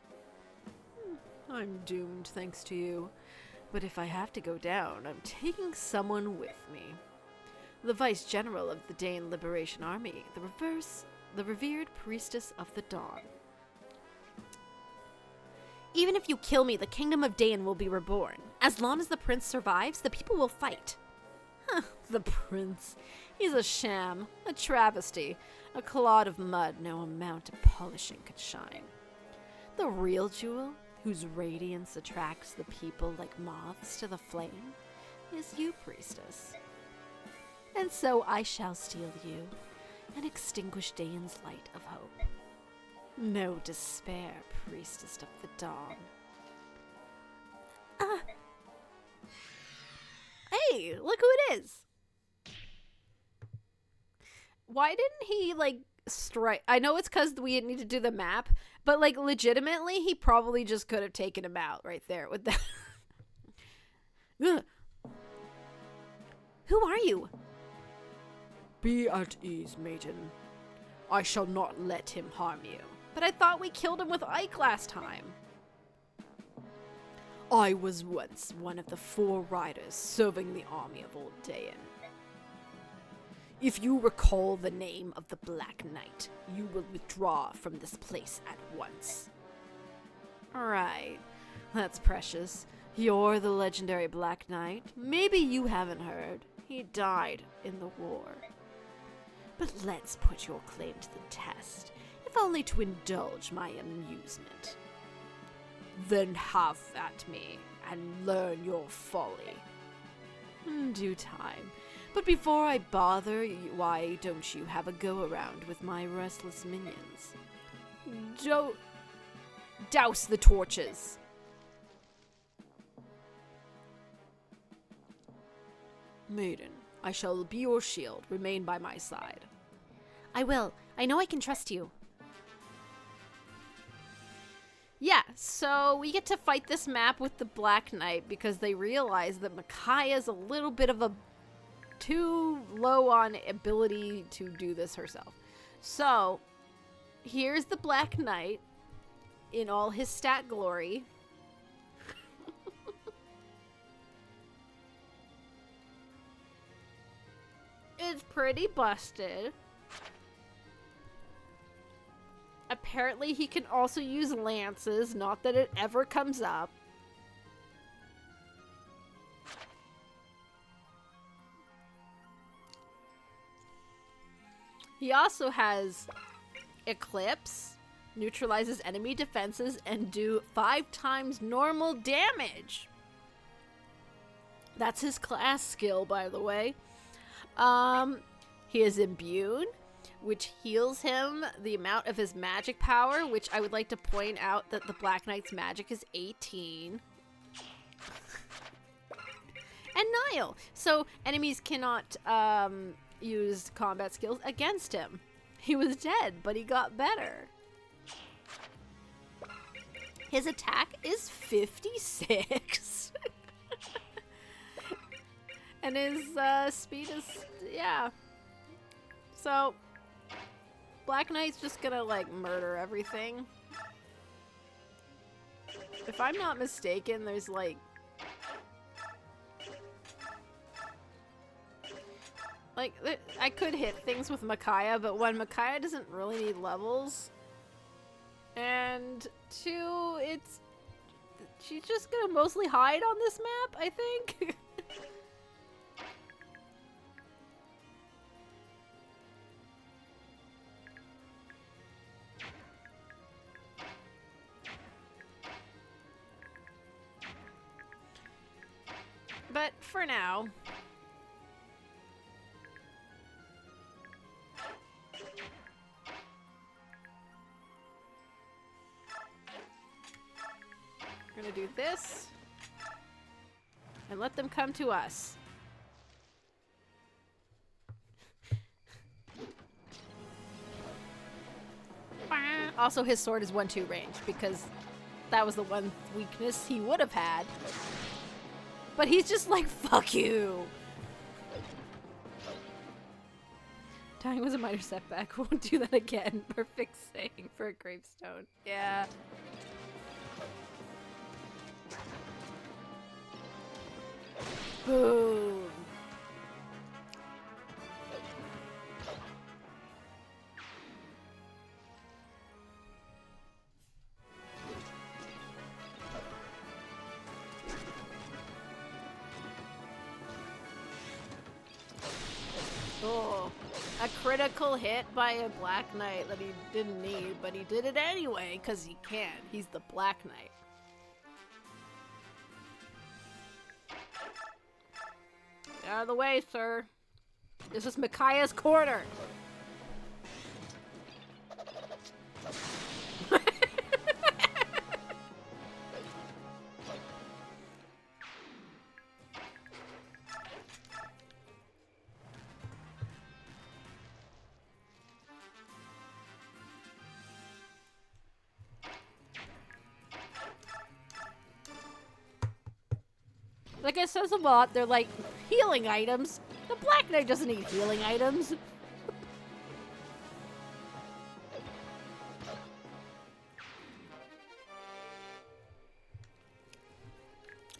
I'm doomed thanks to you. But if I have to go down, I'm taking someone with me. The Vice General of the Dane Liberation Army, the revered Priestess of the Dawn. Even if you kill me, the Kingdom of Dane will be reborn. As long as the prince survives, the people will fight. The prince. He's a sham, a travesty, a clod of mud no amount of polishing could shine. The real jewel, whose radiance attracts the people like moths to the flame, is you, priestess. And so I shall steal you and extinguish Dane's light of hope. No despair, priestess of the dawn. Hey, look who it is. Why didn't he, like, strike? I know it's because we need to do the map, but, like, legitimately, he probably just could have taken him out right there with that. Who are you? Be at ease, maiden. I shall not let him harm you. But I thought we killed him with Ike last time. I was once one of the 4 riders serving the army of Old Dayan. If you recall the name of the Black Knight, you will withdraw from this place at once. Right, that's precious. You're the legendary Black Knight. Maybe you haven't heard. He died in the war. But let's put your claim to the test, if only to indulge my amusement. Then have at me, and learn your folly. In due time. But before I bother, why don't you have a go-around with my restless minions? Douse the torches. Maiden, I shall be your shield. Remain by my side. I will. I know I can trust you. Yeah, so we get to fight this map with the Black Knight because they realize that Micaiah's a little bit of a too low on ability to do this herself. So, here's the Black Knight in all his stat glory. It's pretty busted. Apparently he can also use lances, not that it ever comes up. He also has Eclipse, neutralizes enemy defenses, and do 5 times normal damage. That's his class skill, by the way. He is Imbue, which heals him the amount of his magic power, which I would like to point out that the Black Knight's magic is 18. And Nile. So enemies cannot use combat skills against him. He was dead, but he got better. His attack is 56. And his speed is, yeah. So, Black Knight's just gonna, like, murder everything. If I'm not mistaken, there's, like... I could hit things with Micaiah, but one, Micaiah doesn't really need levels. And 2, she's just gonna mostly hide on this map, I think. But for now, we're gonna do this and let them come to us. Also, his sword is 1-2 range because that was the one weakness he would have had. But he's just like, fuck you. Dying was a minor setback. Won't do that again. Perfect saying for a gravestone. Yeah. Boom. Oh, a critical hit by a Black Knight that he didn't need, but he did it anyway because he can. He's the Black Knight. Get out of the way, sir. This is Micaiah's corner. Like, it says a lot. They're like, healing items. The Black Knight doesn't need healing items.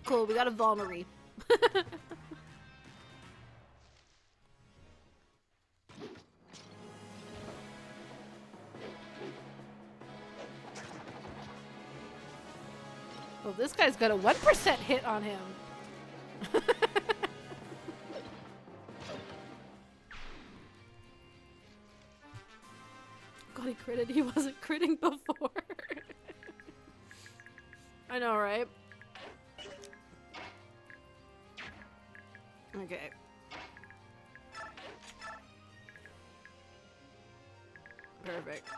Cool, we got a Vulnerary. Well, this guy's got a 1% hit on him. God, he critted. He wasn't critting before. I know, right? Okay. Perfect.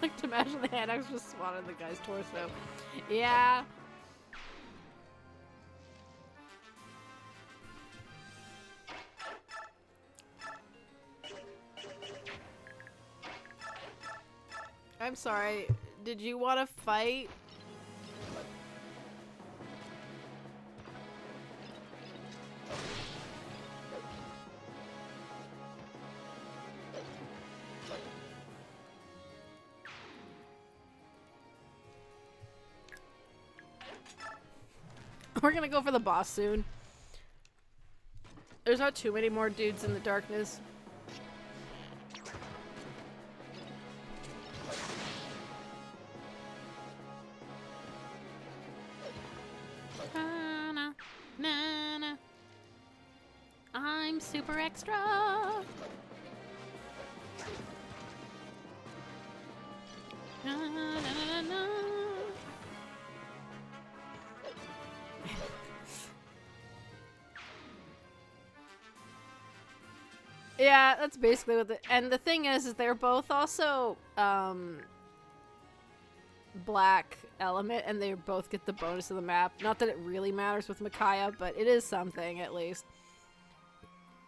Like, to imagine the hand axe just swatted the guy's torso. Yeah. I'm sorry. Did you want to fight? We're gonna go for the boss soon. There's not too many more dudes in the darkness. Na, na, na. I'm super extra. Na, na, na, na. Yeah, that's basically what and the thing is they're both also black element, and they both get the bonus of the map. Not that it really matters with Micaiah, but it is something at least.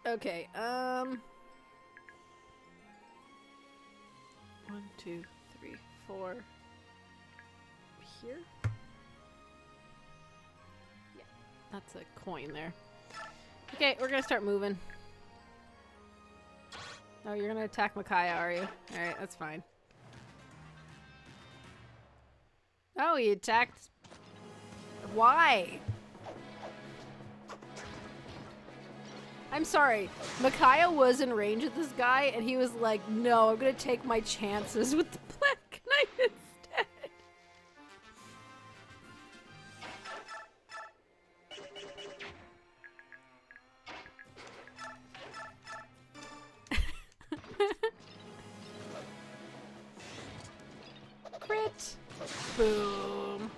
Okay, 1, 2, 3, 4. Here? Yeah, that's a coin there. Okay, we're gonna start moving. Oh, you're gonna attack Micaiah, are you? Alright, that's fine. Oh, he attacked... Why? I'm sorry. Micaiah was in range of this guy, and he was like, no, I'm gonna take my chances with the Black Knight instead. Crit. Boom.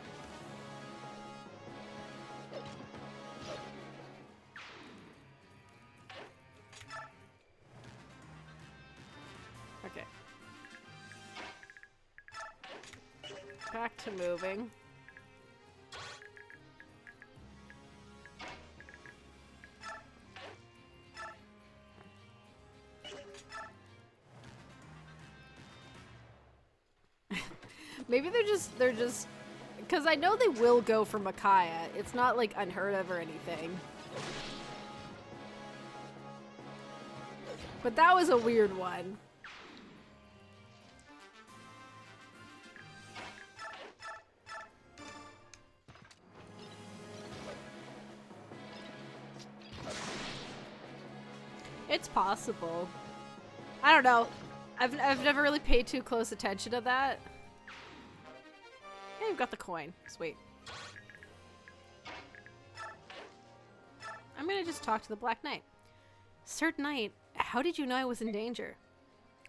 Okay. Back to moving. Maybe they're just because I know they will go for Micaiah. It's not like unheard of or anything. But that was a weird one. It's possible. I don't know. I've never really paid too close attention to that. Hey, we've got the coin. Sweet. I'm gonna just talk to the Black Knight. Sir Knight, how did you know I was in danger?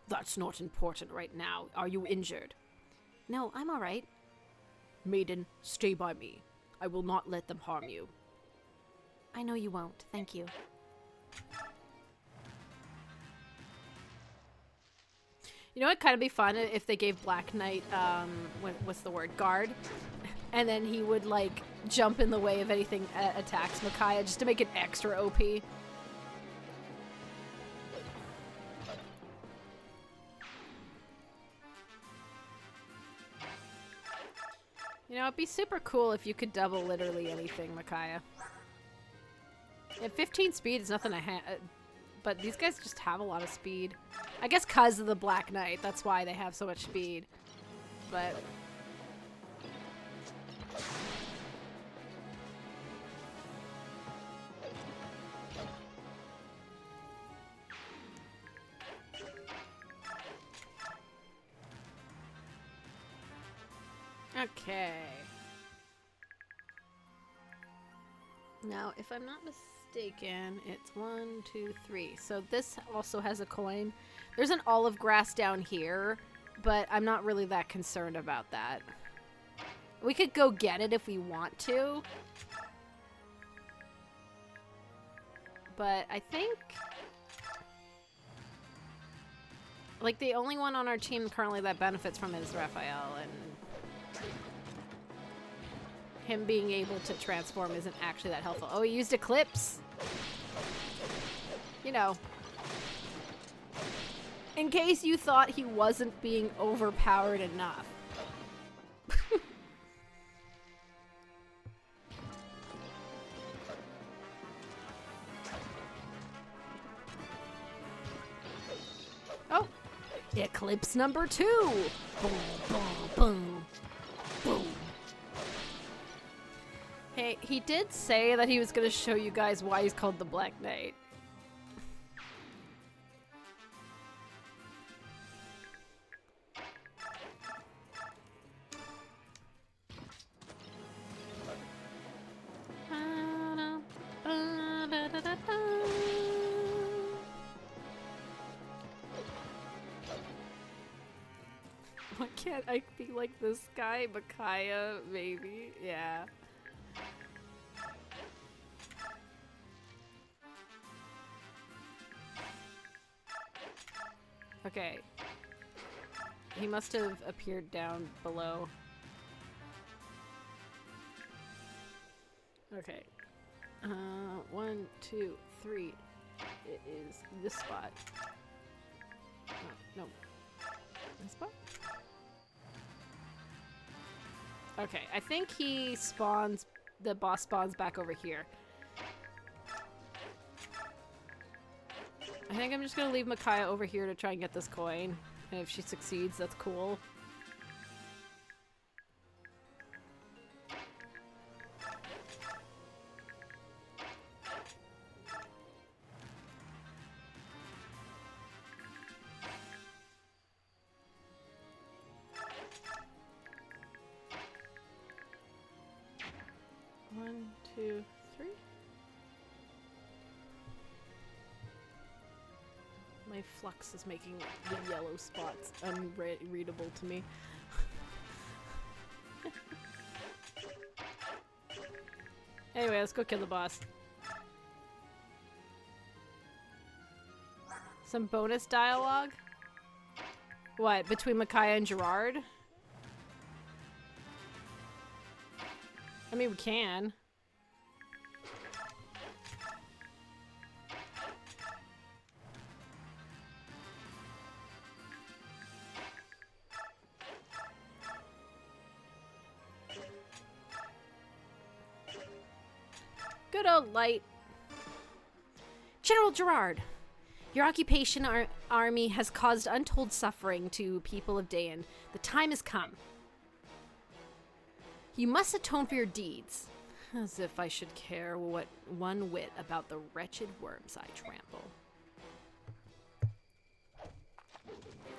That's not important right now. Are you injured? No, I'm alright. Maiden, stay by me. I will not let them harm you. I know you won't. Thank you. You know, it'd kind of be fun if they gave Black Knight, what's the word, guard, and then he would, like, jump in the way of anything attacks Micaiah just to make it extra OP. You know, it'd be super cool if you could double literally anything, Micaiah. At 15 speed is nothing but these guys just have a lot of speed. I guess because of the Black Knight, that's why they have so much speed. But... okay. Now, if I'm not mistaken, it's 1, 2, 3. So this also has a coin. There's an olive grass down here, but I'm not really that concerned about that. We could go get it if we want to. But I think... like, the only one on our team currently that benefits from it is Raphael, and... him being able to transform isn't actually that helpful. Oh, he used Eclipse! You know. In case you thought he wasn't being overpowered enough. Oh! Eclipse number 2! Boom, boom, boom, boom. Hey, he did say that he was going to show you guys why he's called the Black Knight. Why can't I be like this guy, Micaiah, maybe? Yeah. Okay. He must have appeared down below. Okay. 1, 2, 3. It is this spot. No. This spot? Okay, I think he spawns, the boss spawns back over here. I think I'm just gonna leave Micaiah over here to try and get this coin. And if she succeeds, that's cool. One, two, three. My flux is making the yellow spots unreadable to me. Anyway, let's go kill the boss. Some bonus dialogue? What, between Micaiah and Gerard? I mean, we can. Good old light. General Gerard, your occupation army has caused untold suffering to people of Dayan. The time has come. You must atone for your deeds. As if I should care what one whit about the wretched worms I trample.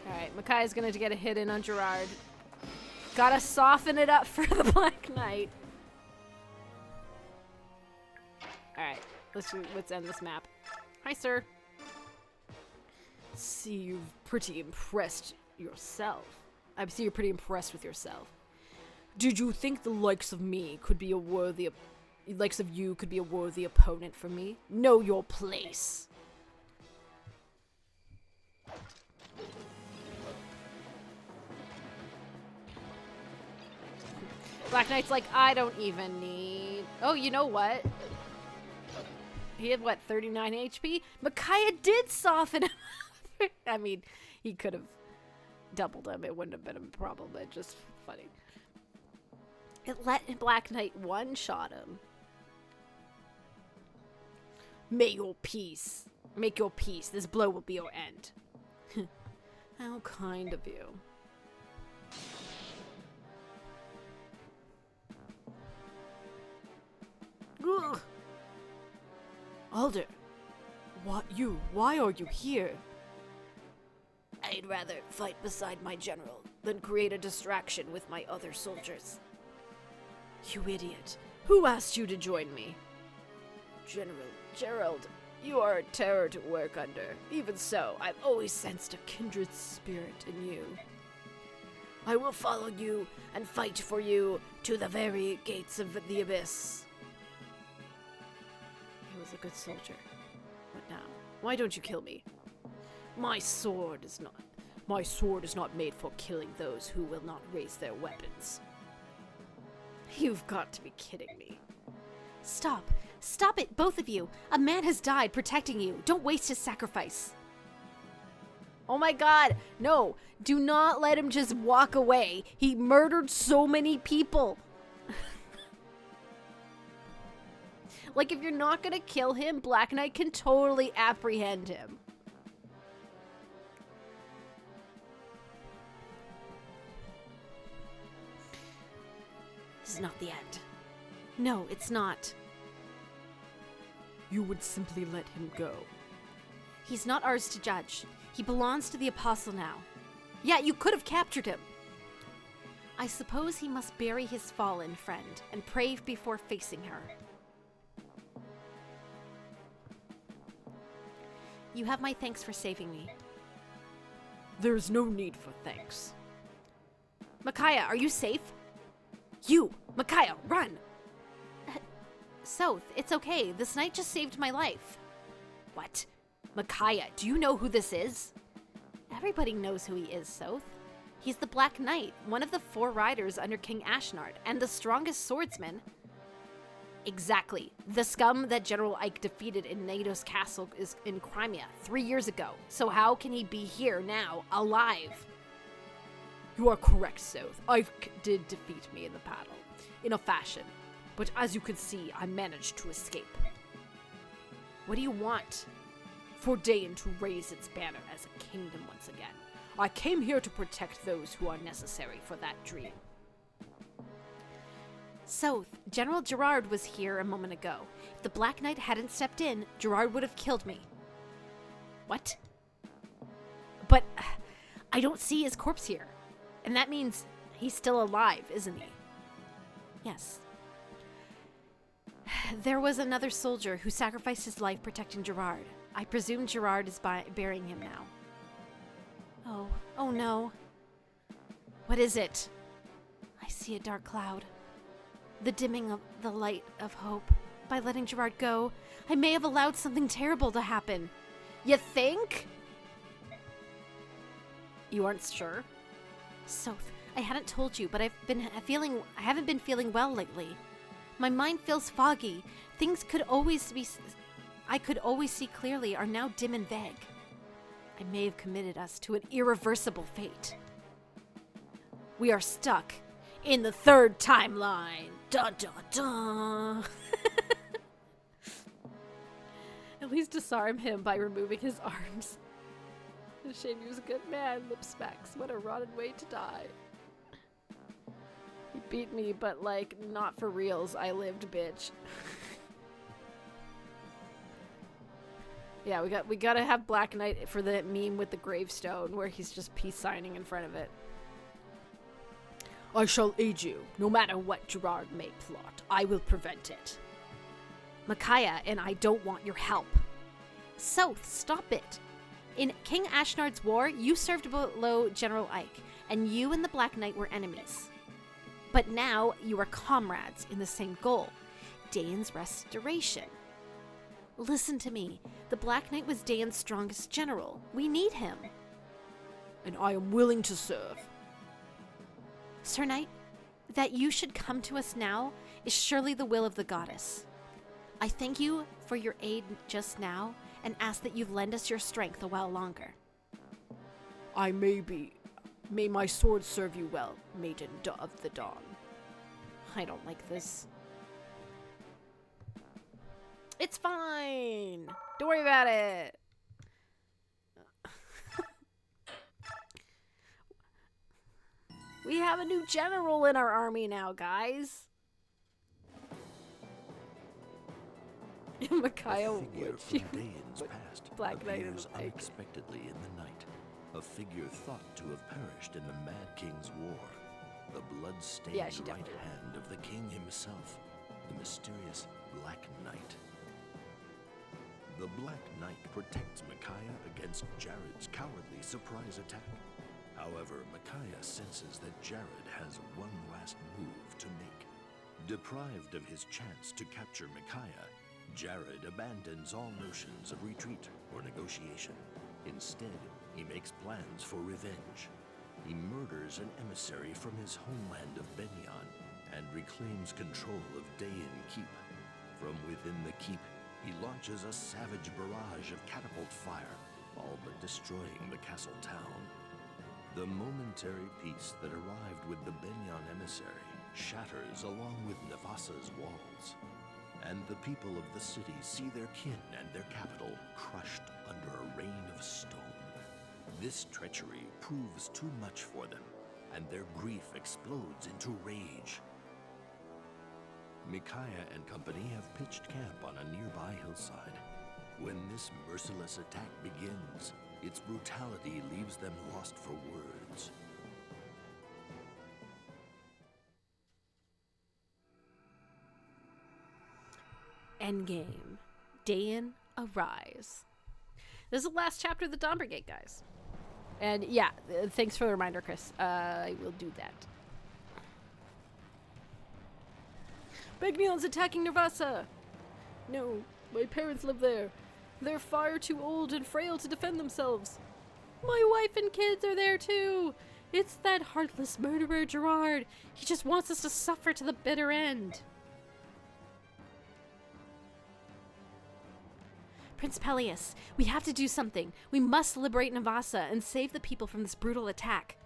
Alright, Micaiah's gonna get a hit in on Gerard. Gotta soften it up for the Black Knight. Alright, let's end this map. Hi, sir. See, you've pretty impressed yourself. I see you're pretty impressed with yourself. Did you think the likes of me could be a worthy opponent for me? Know your place. Black Knight's like, I don't even need... Oh, you know what? He had, what, 39 HP? Micaiah did soften him. I mean, he could have doubled him. It wouldn't have been a problem, but just funny. It let Black Knight one-shot him. Make your peace. Make your peace. This blow will be your end. How kind of you. Ugh. Alder, why are you here? I'd rather fight beside my general than create a distraction with my other soldiers. You idiot. Who asked you to join me? General Gerald, you are a terror to work under. Even so, I've always sensed a kindred spirit in you. I will follow you and fight for you to the very gates of the abyss. He was a good soldier. What now? Why don't you kill me? My sword is not made for killing those who will not raise their weapons. You've got to be kidding me. Stop. Stop it, both of you. A man has died protecting you. Don't waste his sacrifice. Oh my god, no. Do not let him just walk away. He murdered so many people. Like, if you're not gonna kill him, Black Knight can totally apprehend him. This is not the end. No, it's not. You would simply let him go. He's not ours to judge. He belongs to the Apostle now. Yeah, you could have captured him. I suppose he must bury his fallen friend and pray before facing her. You have my thanks for saving me. There's no need for thanks. Micaiah, are you safe? You! Micaiah, run! Soth, it's okay. This knight just saved my life. What? Micaiah, do you know who this is? Everybody knows who he is, Soth. He's the Black Knight, one of the 4 riders under King Ashnard, and the strongest swordsman. Exactly. The scum that General Ike defeated in Nados Castle is in Crimea 3 years ago. So how can he be here now, alive? You are correct, Soth. Ike did defeat me in the battle, in a fashion. But as you can see, I managed to escape. What do you want? For Dayan to raise its banner as a kingdom once again. I came here to protect those who are necessary for that dream. Soth, General Gerard was here a moment ago. If the Black Knight hadn't stepped in, Gerard would have killed me. What? But I don't see his corpse here. And that means he's still alive, isn't he? Yes. There was another soldier who sacrificed his life protecting Gerard. I presume Gerard is burying him now. Oh no. What is it? I see a dark cloud. The dimming of the light of hope. By letting Gerard go, I may have allowed something terrible to happen. You think? You aren't sure? Soth, I hadn't told you, but I haven't been feeling well lately. My mind feels foggy. I could always see clearly are now dim and vague. I may have committed us to an irreversible fate. We are stuck in the third timeline. Dun dun dun. At least disarm him by removing his arms. A shame he was a good man, lip smacks. What a rotten way to die. He beat me, but like, not for reals. I lived, bitch. Yeah, we gotta have Black Knight for the meme with the gravestone where he's just peace signing in front of it. I shall aid you, no matter what Gerard may plot. I will prevent it. Micaiah and I don't want your help. South, stop it. In King Ashnard's war, you served below General Ike, and you and the Black Knight were enemies. But now you are comrades in the same goal, Dane's restoration. Listen to me. The Black Knight was Dane's strongest general. We need him. And I am willing to serve. Sir Knight, that you should come to us now is surely the will of the goddess. I thank you for your aid just now and ask that you lend us your strength a while longer. May my sword serve you well, maiden of the dawn. I don't like this. It's fine. Don't worry about it. We have a new general in our army now, guys. Micaiah A figure from Dane's past Black Knight appears and Ike. unexpectedly in the night. A figure thought to have perished in the Mad King's war. The blood-stained Yeah, she right definitely did. hand of the king himself, the mysterious Black Knight. The Black Knight protects Micaiah against Jared's cowardly surprise attack. However, Micaiah senses that Jared has one last move to make. Deprived of his chance to capture Micaiah, Jared abandons all notions of retreat or negotiation. Instead, he makes plans for revenge. He murders an emissary from his homeland of Benyon and reclaims control of Dayan Keep. From within the keep, he launches a savage barrage of catapult fire, all but destroying the castle town. The momentary peace that arrived with the Benyon emissary shatters along with Nevasa's walls, and the people of the city see their kin and their capital crushed under a rain of stone. This treachery proves too much for them, and their grief explodes into rage. Micaiah and company have pitched camp on a nearby hillside. When this merciless attack begins, its brutality leaves them lost for words. Endgame. Dayan, arise. This is the last chapter of the Dawn Brigade, guys. And yeah, thanks for the reminder, Chris. I will do that. Begnion's attacking Nervasa! No, my parents live there. They're far too old and frail to defend themselves. My wife and kids are there too. It's that heartless murderer, Gerard. He just wants us to suffer to the bitter end. Prince Peleus, we have to do something. We must liberate Navasa and save the people from this brutal attack.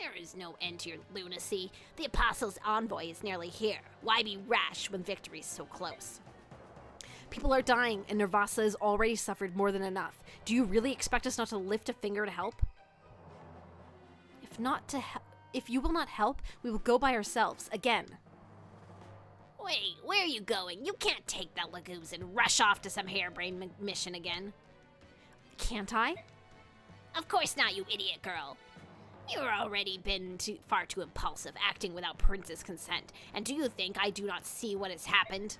There is no end to your lunacy. The Apostle's envoy is nearly here. Why be rash when victory is so close? People are dying, and Nervasa has already suffered more than enough. Do you really expect us not to lift a finger to help? If you will not help, we will go by ourselves, again. Wait, where are you going? You can't take that legumes and rush off to some harebrained mission again. Can't I? Of course not, you idiot girl. You've already been far too impulsive, acting without Prince's consent. And do you think I do not see what has happened?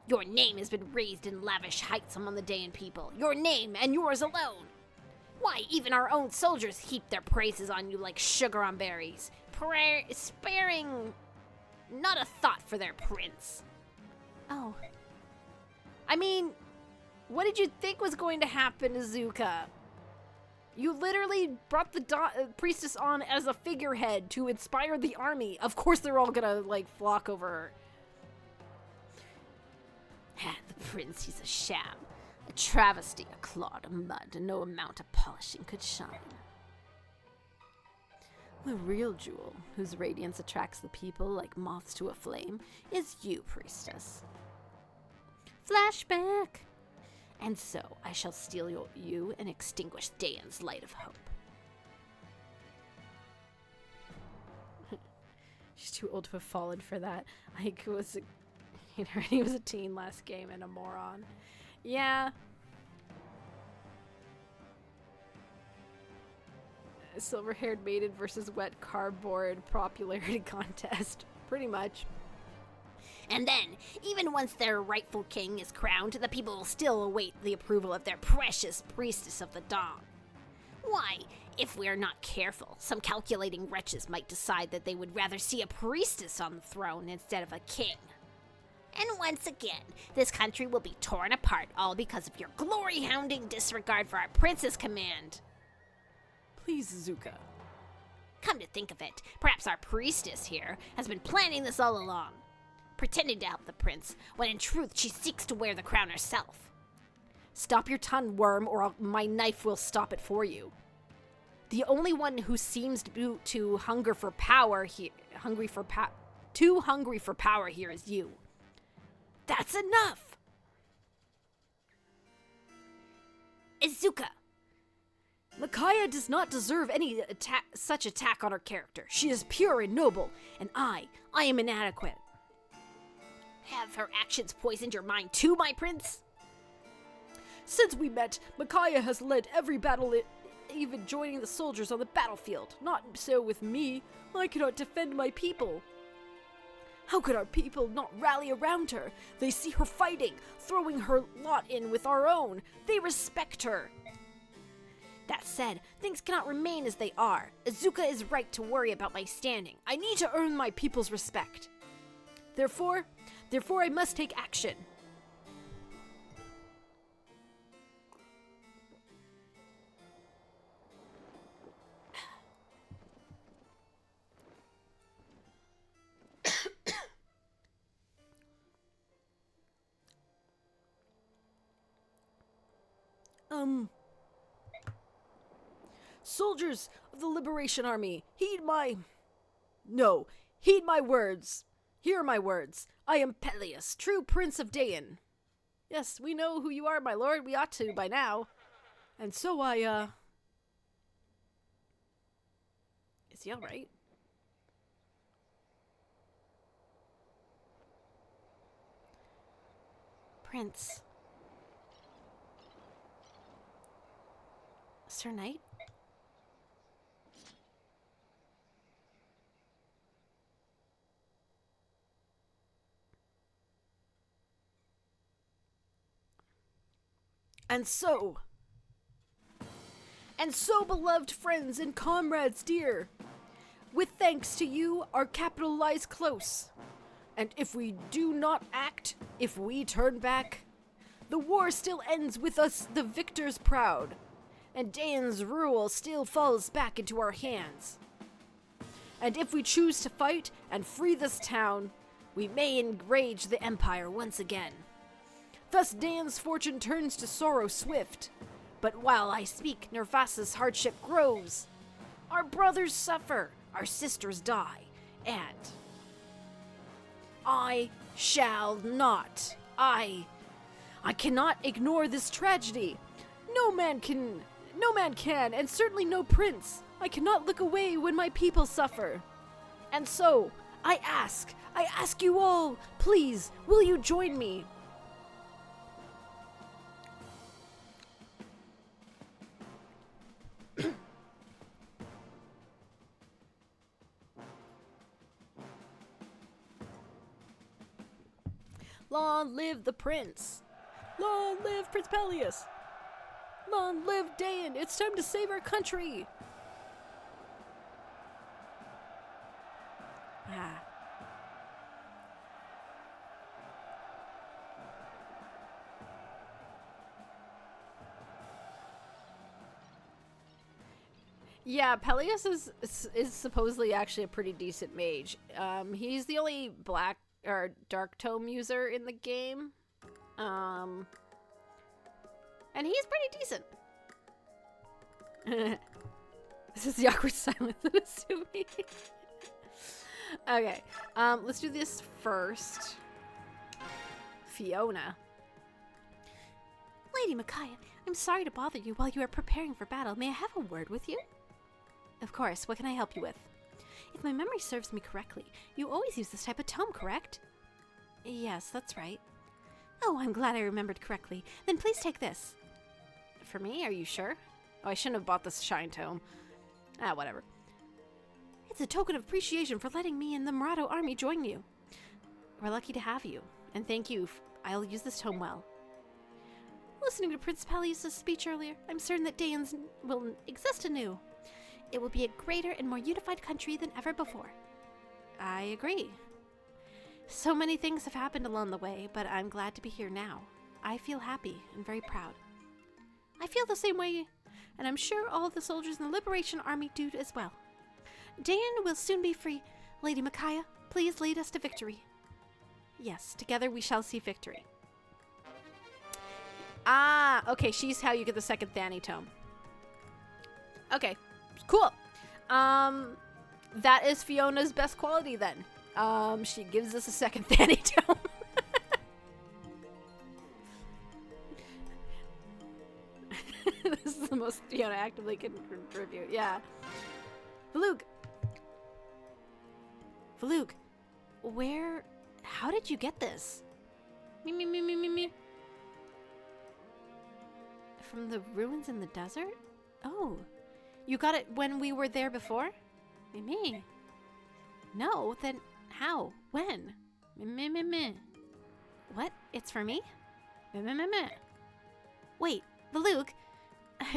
Your name has been raised in lavish heights among the Dayan people. Your name and yours alone. Why, even our own soldiers heap their praises on you like sugar on berries. Sparing not a thought for their prince. Oh. I mean, what did you think was going to happen to Zuka? You literally brought the priestess on as a figurehead to inspire the army. Of course they're all gonna, like, flock over her. Prince, he's a sham. A travesty, a clod of mud, and no amount of polishing could shine. The real jewel, whose radiance attracts the people like moths to a flame, is you, priestess. Flashback! And so I shall steal you and extinguish Dayan's light of hope. She's too old to have fallen for that. Ike was he was a teen last game and a moron. Yeah. Silver-haired maiden versus wet cardboard popularity contest. Pretty much. And then, even once their rightful king is crowned, the people will still await the approval of their precious priestess of the dawn. Why, if we are not careful, some calculating wretches might decide that they would rather see a priestess on the throne instead of a king. And once again, this country will be torn apart, all because of your glory-hounding disregard for our prince's command. Please, Zuka. Come to think of it, perhaps our priestess here has been planning this all along, pretending to help the prince, when in truth she seeks to wear the crown herself. Stop your tongue, worm, or my knife will stop it for you. The only one who seems to hunger for power here, too hungry for power here is you. That's enough! Izuka! Micaiah does not deserve any such attack on her character. She is pure and noble, and I am inadequate. Have her actions poisoned your mind too, my prince? Since we met, Micaiah has led every battle, even joining the soldiers on the battlefield. Not so with me. I cannot defend my people. How could our people not rally around her? They see her fighting, throwing her lot in with our own. They respect her. That said, things cannot remain as they are. Izuka is right to worry about my standing. I need to earn my people's respect. Therefore I must take action. Soldiers of the Liberation Army, heed my words. Hear my words. I am Peleus, true Prince of Dayan. Yes, we know who you are, my lord. We ought to by now. And so is he alright? Prince. Sir Knight? And so, beloved friends and comrades dear, with thanks to you, our capital lies close. And if we do not act, if we turn back, the war still ends with us, the victors proud, and Dayan's rule still falls back into our hands. And if we choose to fight and free this town, we may enrage the Empire once again. Thus Dayan's fortune turns to sorrow swift. But while I speak, Nervasa's hardship grows. Our brothers suffer, our sisters die, and I shall not. I cannot ignore this tragedy. No man can, and certainly no prince. I cannot look away when my people suffer. And so, I ask you all, please, will you join me? Long live the prince! Long live Prince Peleus! Long live Dayan! It's time to save our country! Ah. Yeah, Peleus is supposedly actually a pretty decent mage. He's the only black or dark tome user in the game. And he's pretty decent. This is the awkward silence, I'm assuming. Okay, let's do this first. Fiona. Lady Micaiah, I'm sorry to bother you while you are preparing for battle. May I have a word with you? Of course. What can I help you with? If my memory serves me correctly, you always use this type of tome, correct? Yes, that's right. Oh, I'm glad I remembered correctly. Then please take this. For me? Are you sure? Oh, I shouldn't have bought this Shine Tome. Ah, whatever. It's a token of appreciation for letting me and the Murado army join you. We're lucky to have you, and thank you. I'll use this tome well. Listening to Prince Peleus' speech earlier, I'm certain that Daeans will exist anew. It will be a greater and more unified country than ever before. I agree. So many things have happened along the way, but I'm glad to be here now. I feel happy and very proud. I feel the same way, and I'm sure all of the soldiers in the Liberation Army do as well. Daean will soon be free. Lady Micaiah, please lead us to victory. Yes, together we shall see victory. Ah, okay, she's how you get the second Thani tome. Okay, cool. That is Fiona's best quality then. She gives us a second Thani tome. This is the most Fiona actively can contribute. Yeah. Valuk. Valuk, how did you get this? Me. From the ruins in the desert? Oh, you got it when we were there before? Me. No, then how? When? Me. What? It's for me? Me. Wait, Valuk,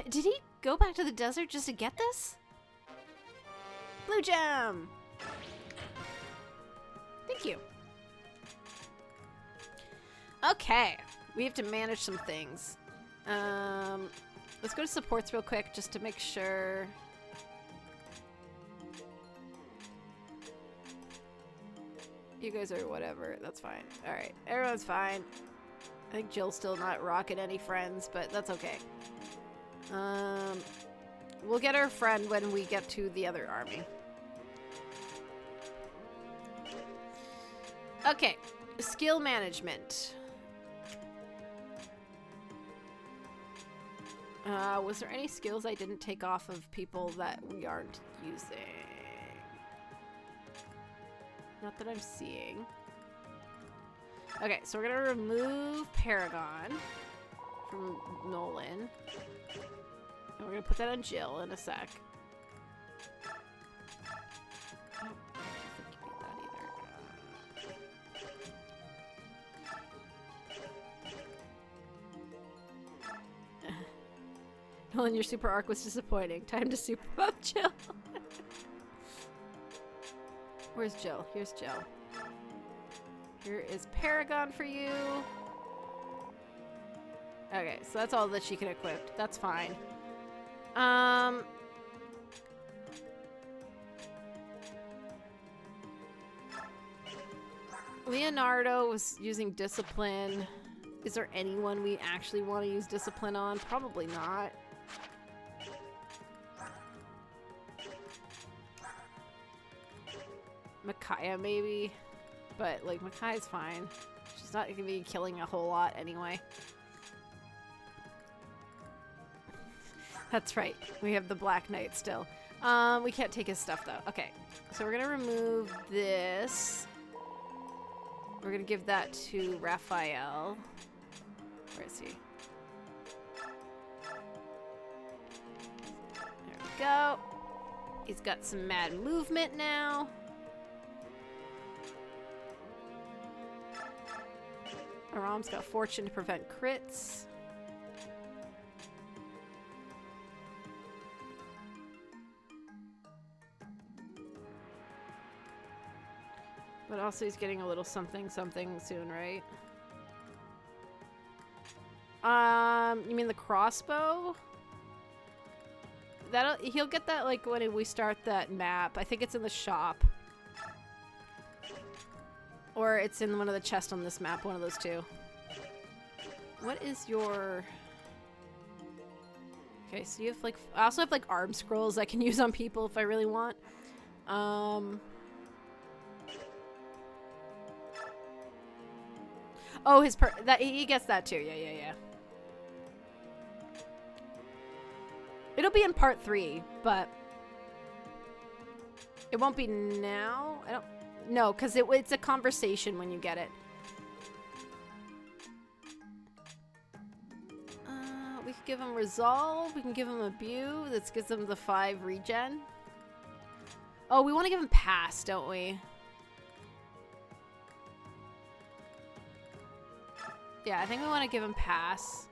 did he go back to the desert just to get this? Blue gem. Thank you. Okay, we have to manage some things. Let's go to supports real quick just to make sure. You guys are whatever. That's fine. All right, everyone's fine. I think Jill's still not rocking any friends, but that's okay. We'll get our friend when we get to the other army. Okay, skill management. Was there any skills I didn't take off of people that we aren't using? Not that I'm seeing. Okay, so we're gonna remove Paragon from Nolan. And we're gonna put that on Jill in a sec. I don't think you need that either. Nolan, your super arc was disappointing. Time to super up Jill. Where's Jill? Here's Jill. Here is Paragon for you. Okay, so that's all that she can equip. That's fine. Leonardo was using discipline. Is there anyone we actually want to use discipline on? Probably not. Micaiah, maybe. But, like, Micaiah's fine. She's not going to be killing a whole lot anyway. That's right. We have the Black Knight still. We can't take his stuff, though. Okay. So we're going to remove this. We're going to give that to Raphael. Where is he? There we go. He's got some mad movement now. Aram's got fortune to prevent crits. But also he's getting a little something soon, right? You mean the crossbow? He'll get that like when we start that map. I think it's in the shop. Or it's in one of the chests on this map, one of those two. What is your... Okay, so you have like... I also have like arm scrolls I can use on people if I really want. Oh, he gets that too. Yeah. It'll be in part 3, but it won't be now. I don't... No, because it's a conversation when you get it. We could give him Resolve. We can give him Abuse. That gives him the 5 regen. Oh, we want to give him Pass, don't we? Yeah, I think we want to give him Pass.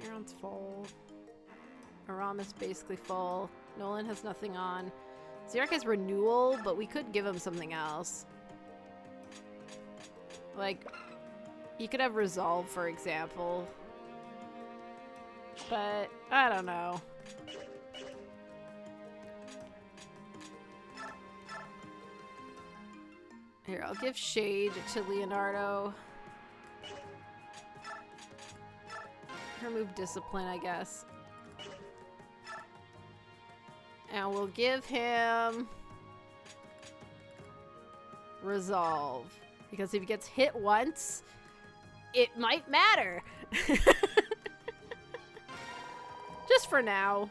Heron's full. Aram is basically full. Nolan has nothing on. Xeric has Renewal, but we could give him something else. Like, you could have Resolve, for example. But, I don't know. Here, I'll give Shade to Leonardo. Remove Discipline, I guess. And we'll give him Resolve. Because if he gets hit once, it might matter. Just for now.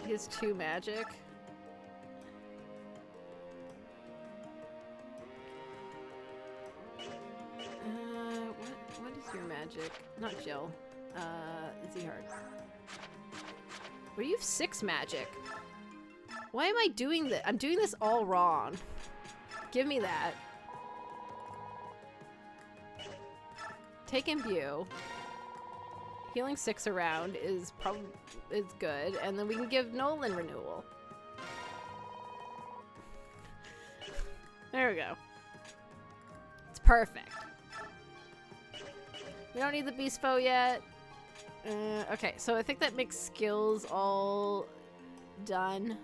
He has 2 magic. What is your magic? Not Jill. Zehard. Well, you have 6 magic. Why am I doing this? I'm doing this all wrong. Give me that. Take Imbue. Healing 6 around is good, and then we can give Nolan Renewal. There we go. It's perfect. We don't need the Beast Foe yet. Okay, so I think that makes skills all done.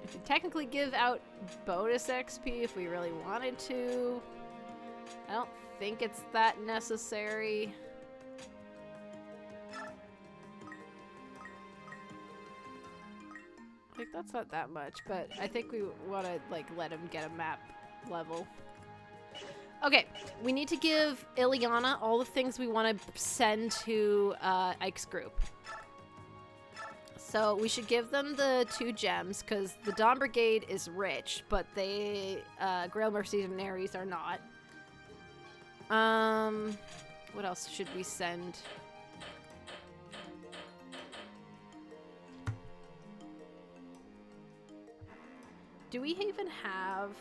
We could technically give out bonus XP if we really wanted to. I don't think it's that necessary. Like, that's not that much, but I think we want to, like, let him get a map level. Okay, we need to give Ileana all the things we want to send to Ike's group. So we should give them the 2 gems, because the Dawn Brigade is rich, but they, Grail Mercenaries are not. What else should we send? Do we even have...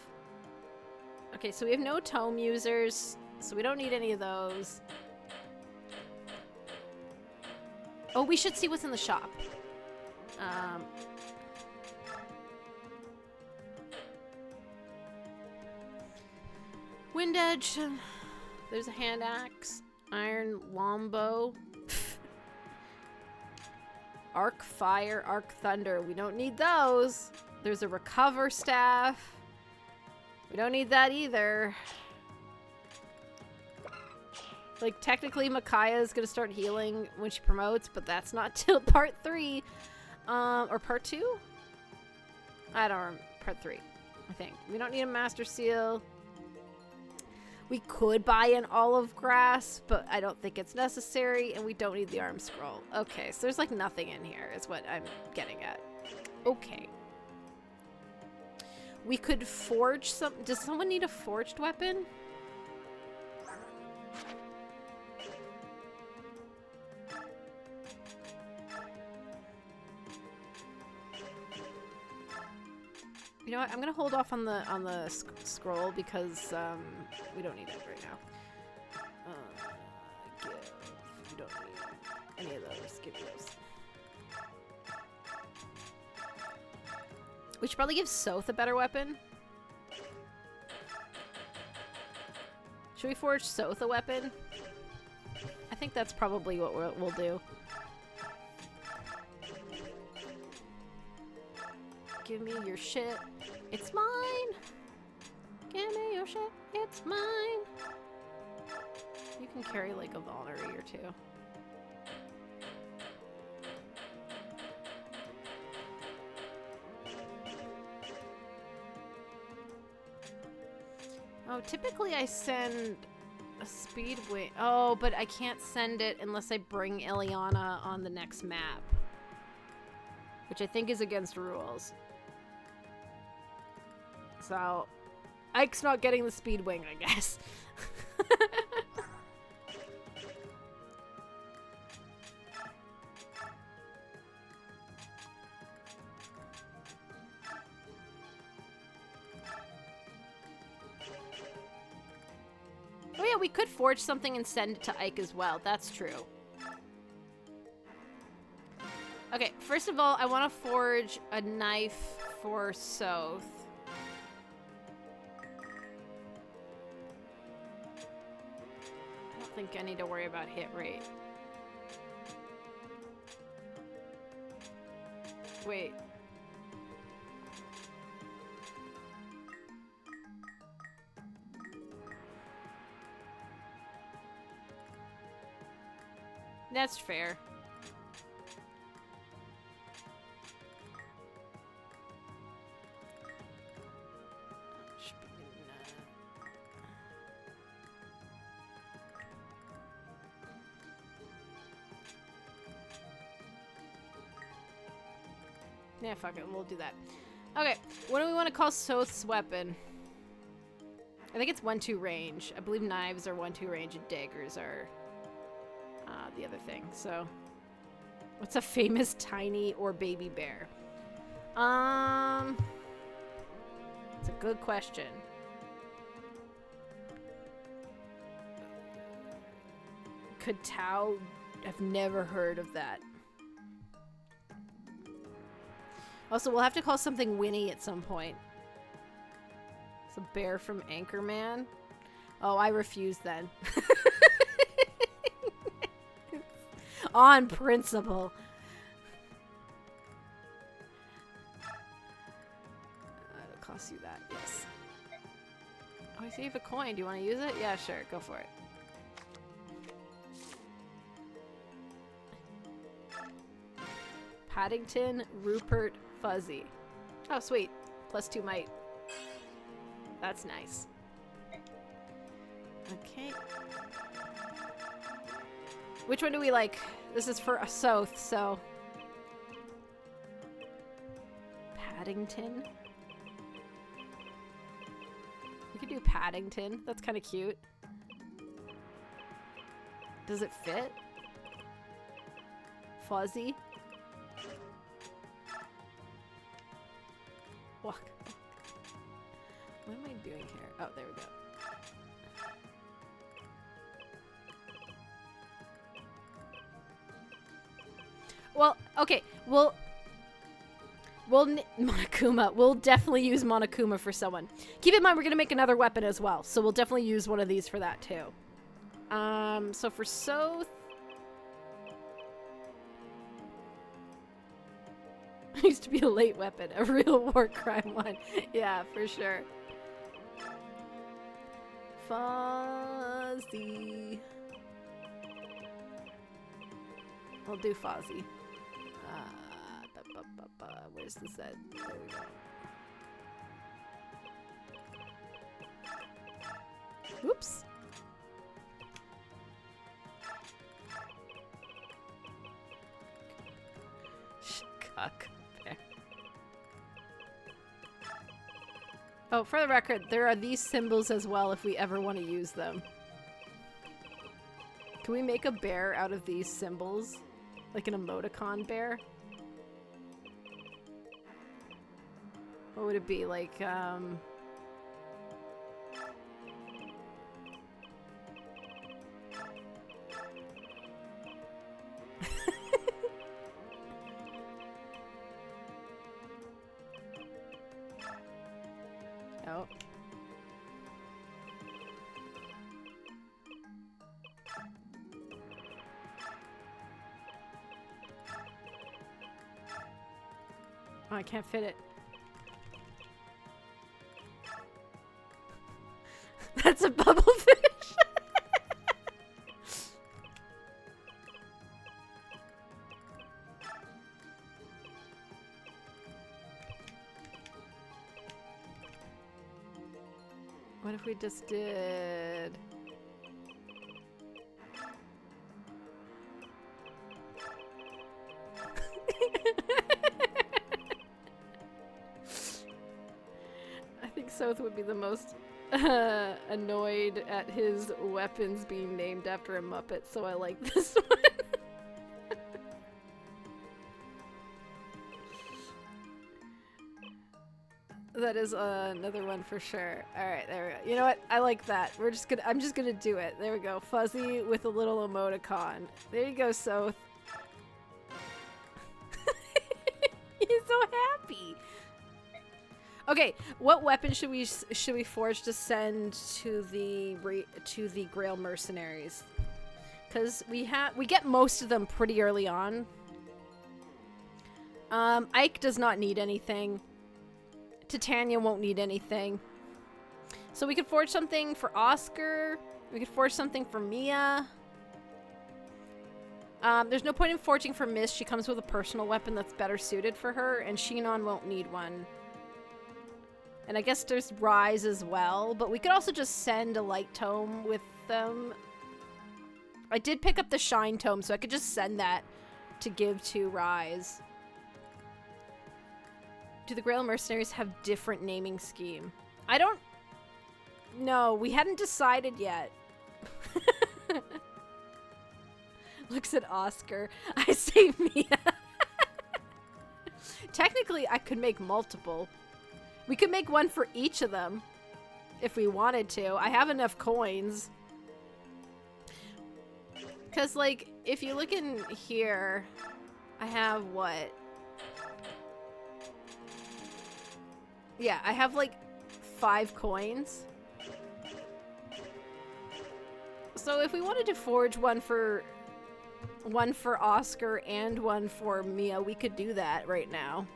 Okay, so we have no tome users, so we don't need any of those. Oh, we should see what's in the shop. Wind Edge. There's a hand axe. Iron longbow. Arc fire, arc thunder. We don't need those. There's a recover staff. We don't need that either. Like, technically, Micaiah is gonna start healing when she promotes, but that's not till part 3. Or part 2? I don't remember. Part 3, I think. We don't need a Master Seal. We could buy an Olive Grass, but I don't think it's necessary, and we don't need the Arm Scroll. Okay, so there's, like, nothing in here, is what I'm getting at. Okay. We could forge some... Does someone need a forged weapon? You know what? I'm gonna hold off on the scroll because we don't need it right now. Give. You don't need any of those. Give me those. We should probably give Soth a better weapon. Should we forge Soth a weapon? I think that's probably what we'll do. Give me your shit. It's mine. Give me your shit. It's mine. You can carry like a Vulnerary or two. Oh, typically I send a Speedwing. Oh, but I can't send it unless I bring Ileana on the next map. Which I think is against rules. So, Ike's not getting the Speedwing, I guess. Oh yeah, we could forge something and send it to Ike as well. That's true. Okay, first of all, I want to forge a knife for Soth. I don't think I need to worry about hit rate. Wait. That's fair. Yeah, fuck it. We'll do that. Okay. What do we want to call Soth's weapon? I think it's 1-2 range. I believe knives are 1-2 range and daggers are the other thing. So, what's a famous tiny or baby bear? It's a good question. Katao? I've never heard of that. Also, we'll have to call something Winnie at some point. It's a bear from Anchorman. Oh, I refuse then. On principle. It'll cost you that, yes. Oh, I see you have a coin. Do you want to use it? Yeah, sure. Go for it. Paddington, Rupert, Fuzzy. Oh, sweet. +2 might. That's nice. Okay. Which one do we like? This is for a Soth, so... Paddington? We could do Paddington. That's kind of cute. Does it fit? Fuzzy? Walk. What am I doing here? Oh, there we go. Well, okay. We'll Monokuma. We'll definitely use Monokuma for someone. Keep in mind, we're gonna make another weapon as well, so we'll definitely use one of these for that too. So for Soth, used to be a late weapon, a real war crime one. Yeah, for sure. Fuzzy. We'll do Fuzzy. Where's the Z? There we go. Oops. Cuck. There. Oh, for the record, there are these symbols as well if we ever want to use them. Can we make a bear out of these symbols? Like an emoticon bear? What would it be? Like, oh. Oh, I can't fit it. That's a bubble fish. What if we just did... I think Soth would be the most annoyed at his weapons being named after a Muppet, so I like this one. That is another one for sure. Alright, there we go. You know what? I like that. I'm just gonna do it. There we go. Fuzzy with a little emoticon. There you go, Soth. He's so happy. Okay, what weapon should we forge to send to the Grail mercenaries? Because we get most of them pretty early on. Ike does not need anything. Titania won't need anything. So we could forge something for Oscar. We could forge something for Mia. There's no point in forging for Miss. She comes with a personal weapon that's better suited for her, and Shinon won't need one. And I guess there's Rise as well, but we could also just send a light tome with them. I did pick up the Shine tome, so I could just send that to give to Rise. Do the Grail mercenaries have different naming scheme? I don't know. We hadn't decided yet. Looks at Oscar. I say Mia. Technically, I could make multiple. We could make one for each of them if we wanted to. I have enough coins. Because, like, if you look in here, I have what? Yeah, I have, like, 5 coins. So if we wanted to forge one for Oscar and one for Mia, we could do that right now.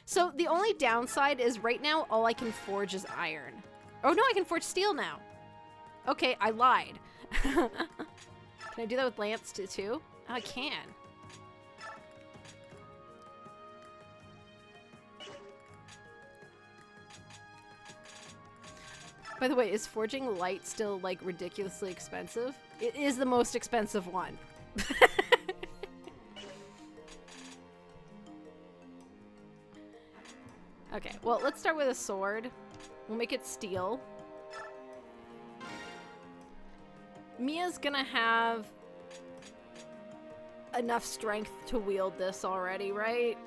So the only downside is right now all I can forge is iron. Oh no, I can forge steel now. Okay, I lied. Can I do that with Lance too? Oh, I can. By the way, is forging light still like ridiculously expensive? It is the most expensive one. Okay, well, let's start with a sword. We'll make it steel. Mia's gonna have enough strength to wield this already, right?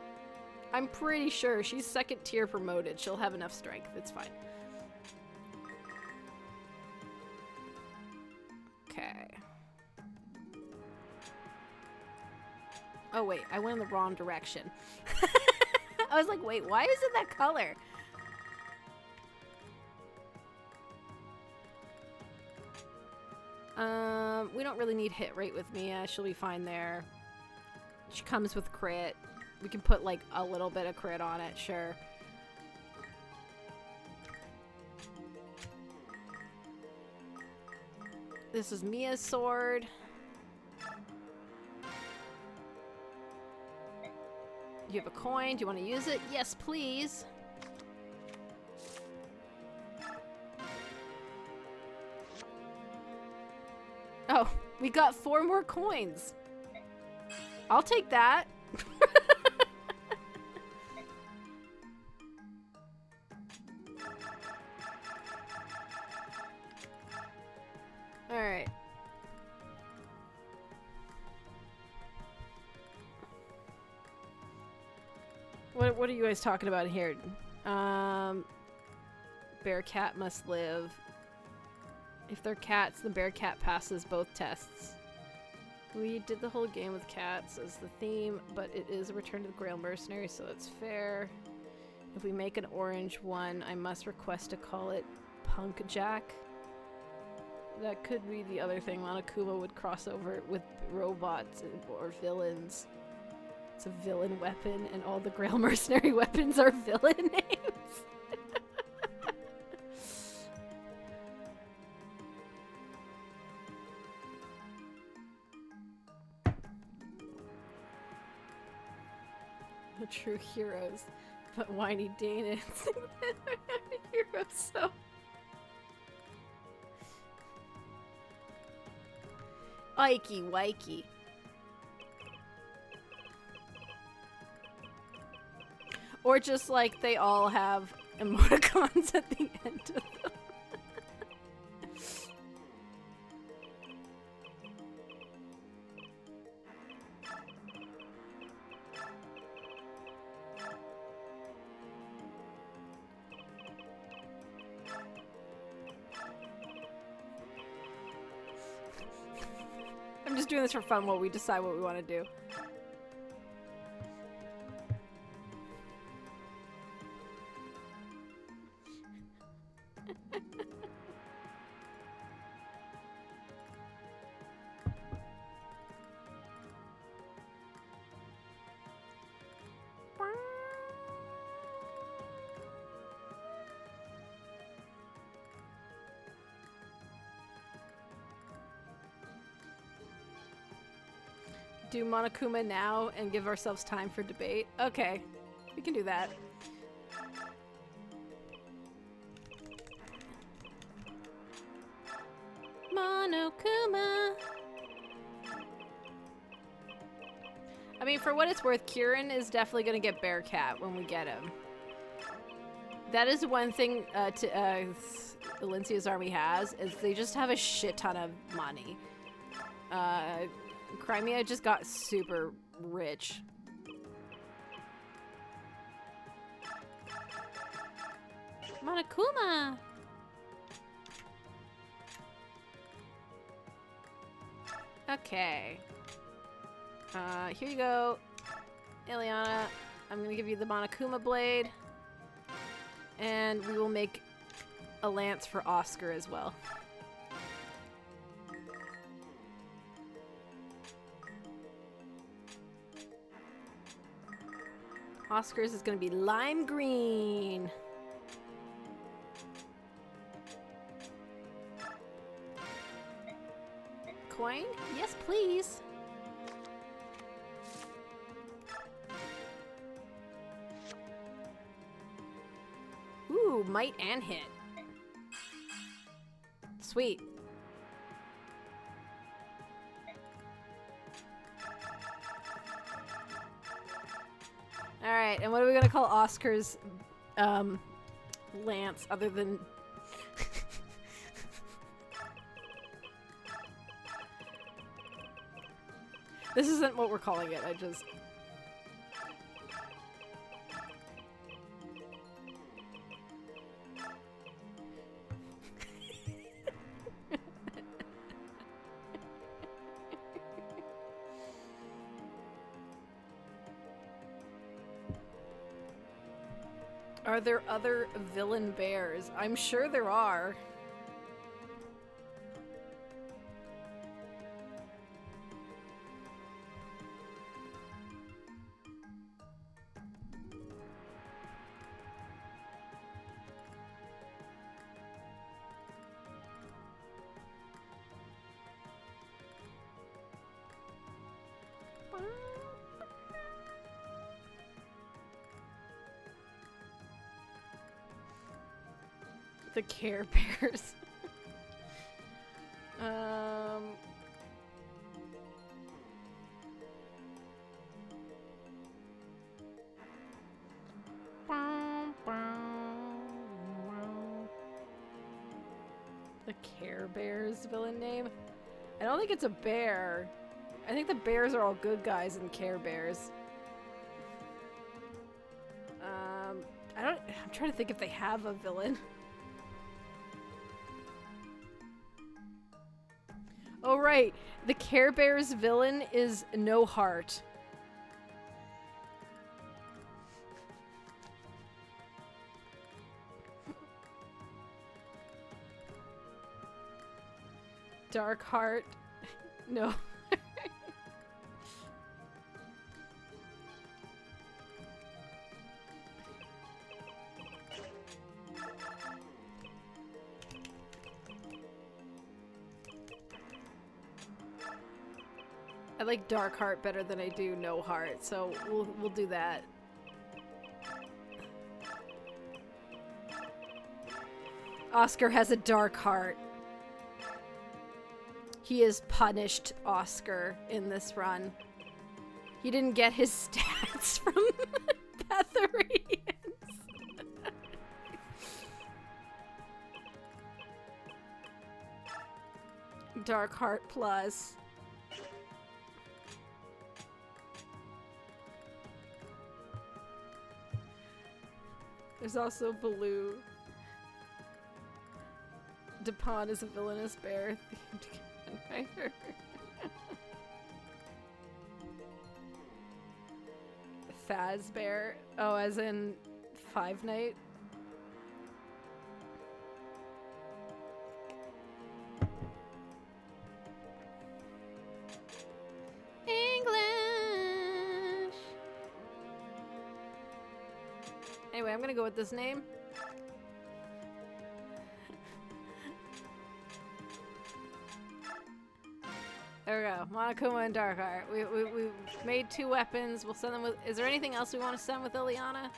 I'm pretty sure she's 2nd tier promoted. She'll have enough strength. It's fine. Okay. Oh, wait. I went in the wrong direction. I was like, wait, why is it that color? We don't really need hit rate with Mia. She'll be fine there. She comes with crit. We can put, like, a little bit of crit on it, sure. This is Mia's sword. You have a coin. Do you want to use it? Yes, please. Oh, we got 4 more coins. I'll take that. All right. What are you guys talking about here? Bear cat must live. If they're cats, the bear cat passes both tests. We did the whole game with cats as the theme, but it is a return to the Grail Mercenary, so that's fair. If we make an orange one, I must request to call it Punk Jack. That could be the other thing. Monokuma would cross over with robots or villains. It's a villain weapon, and all the Grail Mercenary weapons are villain names. The true heroes, but whiny Danes. Heroes, so. Ikey wikey. Or just like they all have emoticons at the end of them. I'm just doing this for fun while we decide what we want to do. Do Monokuma now and give ourselves time for debate? Okay, we can do that. Monokuma! I mean, for what it's worth, Kieran is definitely gonna get Bearcat when we get him. That is one thing Valencia's army has, is they just have a shit ton of money. Crimea just got super rich. Monokuma! Okay. Here you go, Ileana. I'm gonna give you the Monokuma blade. And we will make a lance for Oscar as well. Oscar's is gonna be lime green. Coin? Yes, please. Ooh, might and hit. Sweet. Alright, and what are we gonna call Oscar's lance other than This isn't what we're calling it, I just Are there other villain bears? I'm sure there are. The Care Bears. The Care Bears villain name? I don't think it's a bear. I think the bears are all good guys and Care Bears. trying to think if they have a villain. Oh, right. The Care Bears villain is No Heart. Dark Heart. No. I like Dark Heart better than I do No Heart, so we'll do that. Oscar has a dark heart. He is punished Oscar in this run. He didn't get his stats from Betharians. Dark Heart Plus. There's also Baloo. Dupont is a villainous bear themed campfire. Fazbear. Oh, as in Five Night. English. Anyway, I'm gonna go with this name. There we go. Monokuma and Darkheart. We've made 2 weapons. We'll send them with... Is there anything else we want to send with Ileana?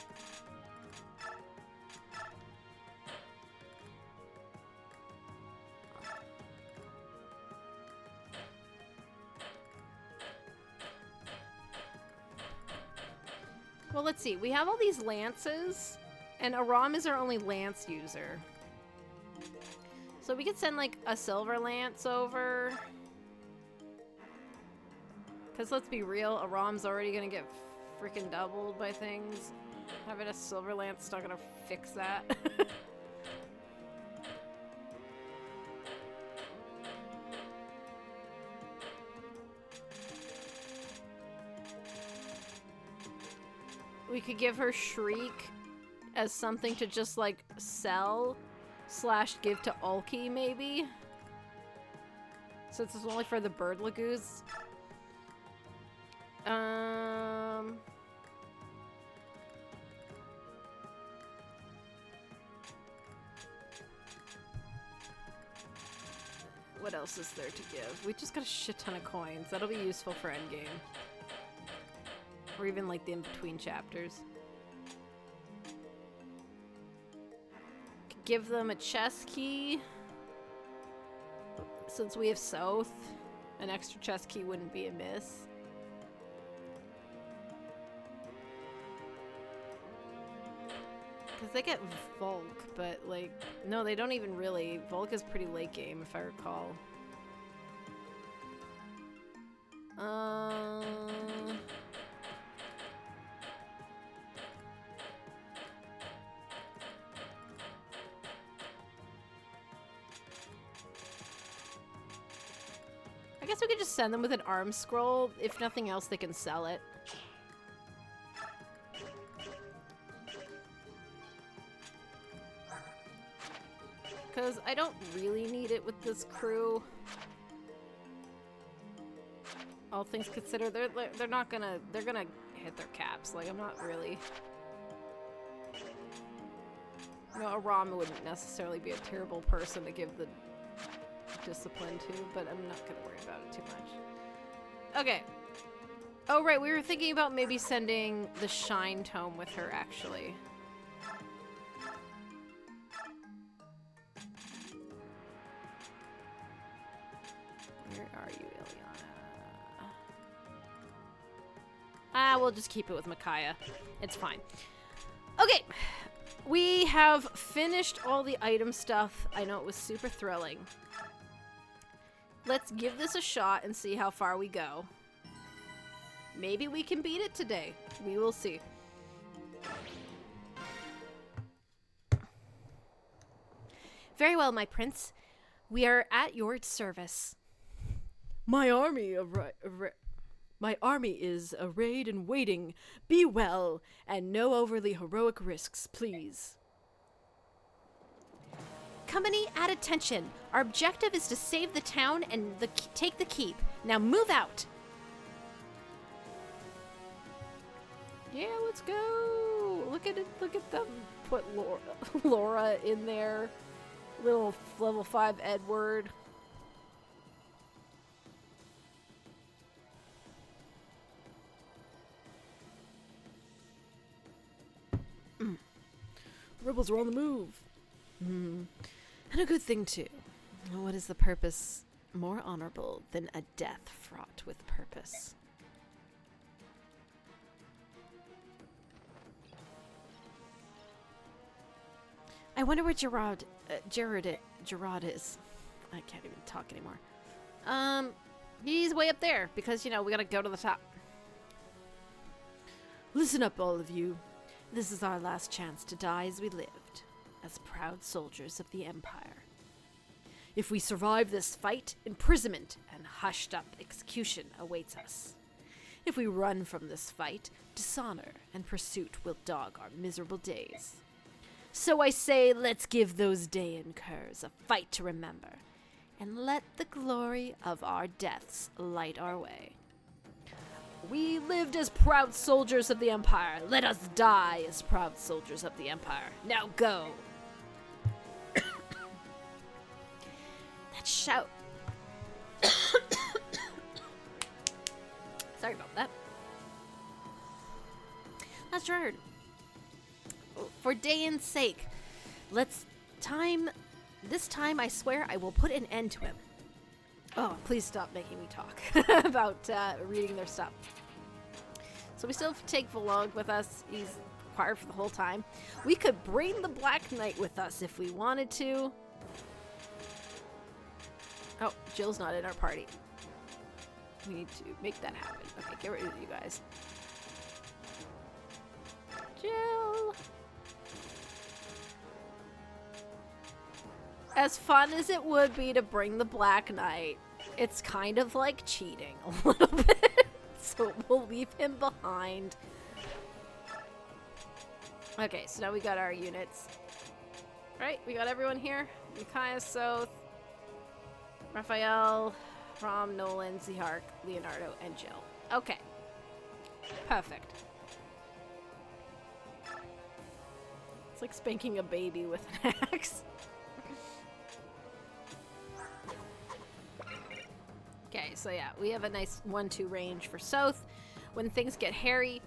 Well, let's see. We have all these lances, and Aram is our only lance user. So we could send, like, a silver lance over... Because let's be real, Aram's already gonna get freaking doubled by things. Having a silver lance is not gonna fix that. We could give her Shriek as something to just like sell / give to Ulki maybe. Since it's only for the bird lagoons. What else is there to give? We just got a shit ton of coins. That'll be useful for endgame. Or even like the in-between chapters. Could give them a chest key. Since we have South, an extra chest key wouldn't be amiss. Because they get Volk, but, like, no, they don't even really. Volk is pretty late game, if I recall. I guess we could just send them with an arm scroll. If nothing else, they can sell it. Because I don't really need it with this crew. All things considered, they're not gonna, they're gonna hit their caps. Like, I'm not really... You know, Aram wouldn't necessarily be a terrible person to give the discipline to, but I'm not gonna worry about it too much. Okay. Oh, right, we were thinking about maybe sending the Shine Tome with her, actually. Where are you, Ileana? Ah, we'll just keep it with Micaiah. It's fine. Okay. We have finished all the item stuff. I know it was super thrilling. Let's give this a shot and see how far we go. Maybe we can beat it today. We will see. Very well, my prince. We are at your service. My army is arrayed and waiting. Be well, and no overly heroic risks, please. Company, at attention. Our objective is to save the town and take the keep. Now move out. Yeah, let's go. Look at it. Look at them put Laura in there. Little level 5 Edward. Rebels are on the move. And a good thing, too. What is the purpose more honorable than a death fraught with purpose? I wonder where Gerard is. I can't even talk anymore. He's way up there because, we gotta go to the top. Listen up, all of you. This is our last chance to die as we lived, as proud soldiers of the Empire. If we survive this fight, imprisonment and hushed-up execution awaits us. If we run from this fight, dishonor and pursuit will dog our miserable days. So I say, let's give those Dayan curs a fight to remember, and let the glory of our deaths light our way. We lived as proud soldiers of the Empire. Let us die as proud soldiers of the Empire. Now go! That shout. Sorry about that. That's right. For Dayan's sake, this time I swear I will put an end to him. Oh, please stop making me talk about reading their stuff. So we still take Volog with us. He's required for the whole time. We could bring the Black Knight with us if we wanted to. Oh, Jill's not in our party. We need to make that happen. Okay, get rid of you guys. Jill! As fun as it would be to bring the Black Knight, it's kind of like cheating a little bit. So we'll leave him behind. Okay, so now we got our units. Right, we got everyone here. Micaiah, Soth, Raphael, Rom, Nolan, Zihark, Leonardo, and Jill. Okay. Perfect. It's like spanking a baby with an axe. Okay, so yeah, we have a nice 1-2 range for Soth. When things get hairy,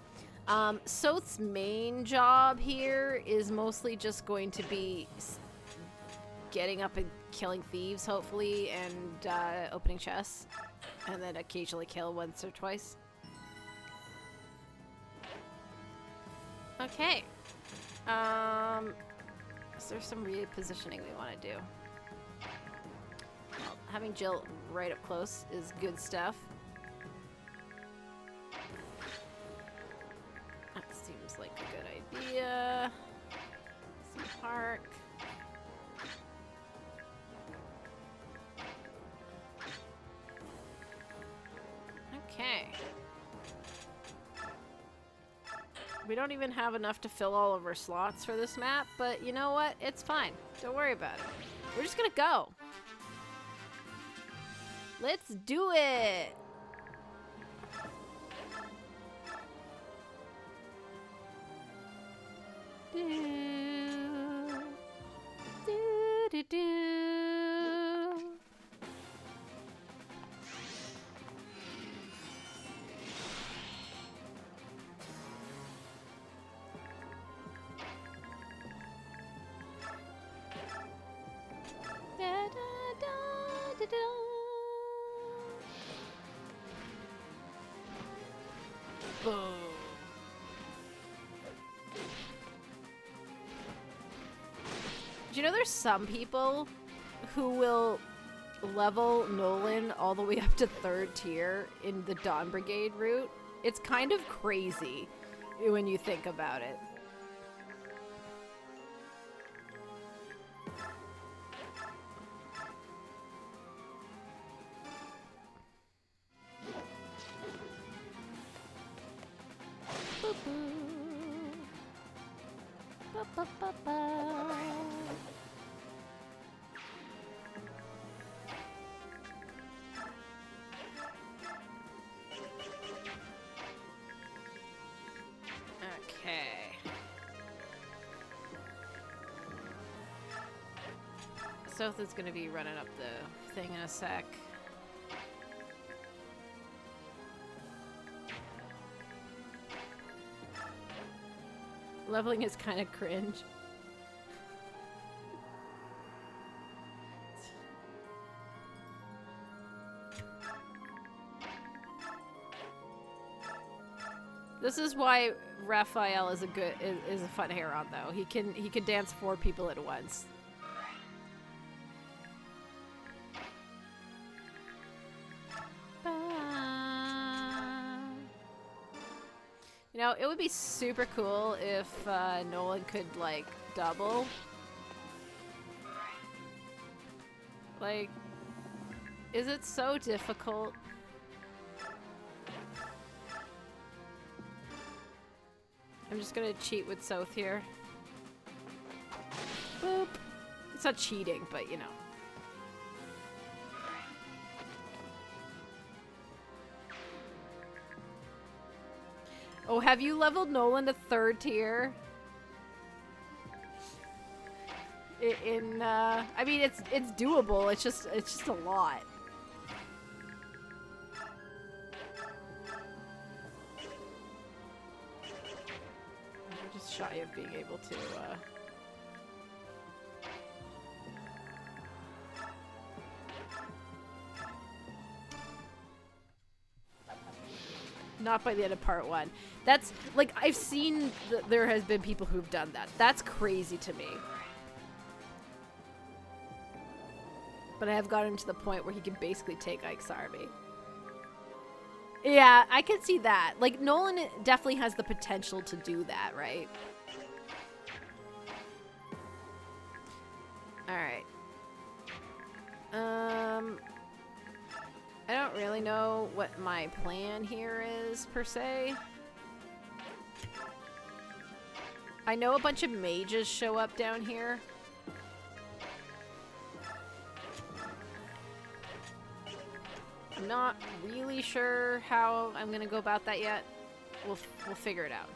Soth's main job here is mostly just going to be getting up and killing thieves, hopefully, and opening chests, and then occasionally kill once or twice. Okay. Is there some repositioning we want to do? Well, having Jill right up close is good stuff. That seems like a good idea. Some park. Okay. We don't even have enough to fill all of our slots for this map, but you know what? It's fine. Don't worry about it. We're just gonna go. Let's do it! Do. Da, da, da, da, da. Boom. Do you know there's some people who will level Nolan all the way up to 3rd tier in the Dawn Brigade route? It's kind of crazy when you think about it. Okay. Soth is gonna be running up the thing in a sec. Leveling is kind of cringe. This is why Raphael is a fun Heron though. He can dance 4 people at once. You know, it would be super cool if Nolan could like double. Like, is it so difficult? I'm just gonna cheat with Soth here. Boop. It's not cheating, but you know. Oh, have you leveled Nolan to 3rd tier? I mean, it's doable. It's just a lot. I'm just shy of being able to. Not by the end of part 1. That's, like, I've seen there has been people who've done that. That's crazy to me. But I have gotten to the point where he can basically take Ike's army. Yeah, I can see that. Like, Nolan definitely has the potential to do that, right? Alright. I don't really know what my plan here is, per se. I know a bunch of mages show up down here. I'm not really sure how I'm gonna go about that yet. We'll figure it out.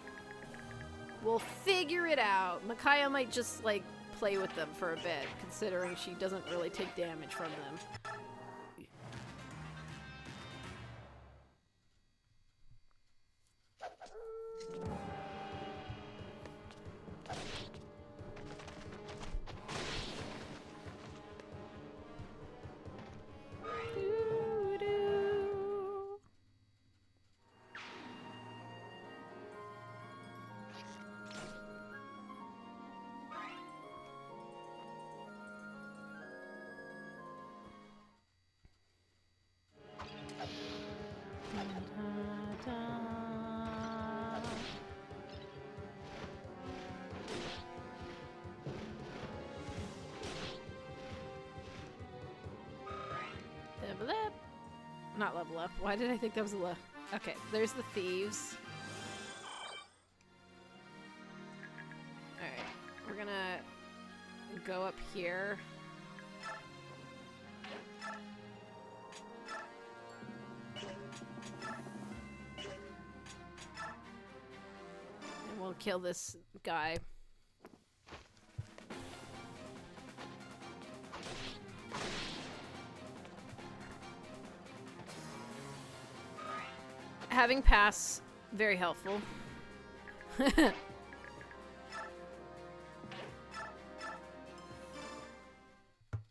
We'll figure it out. Micaiah might just, like, play with them for a bit, considering she doesn't really take damage from them. Level up. Not level up. Why did I think that was a level? Okay, there's the thieves. Alright, we're gonna go up here. And we'll kill this guy. Having pass, very helpful.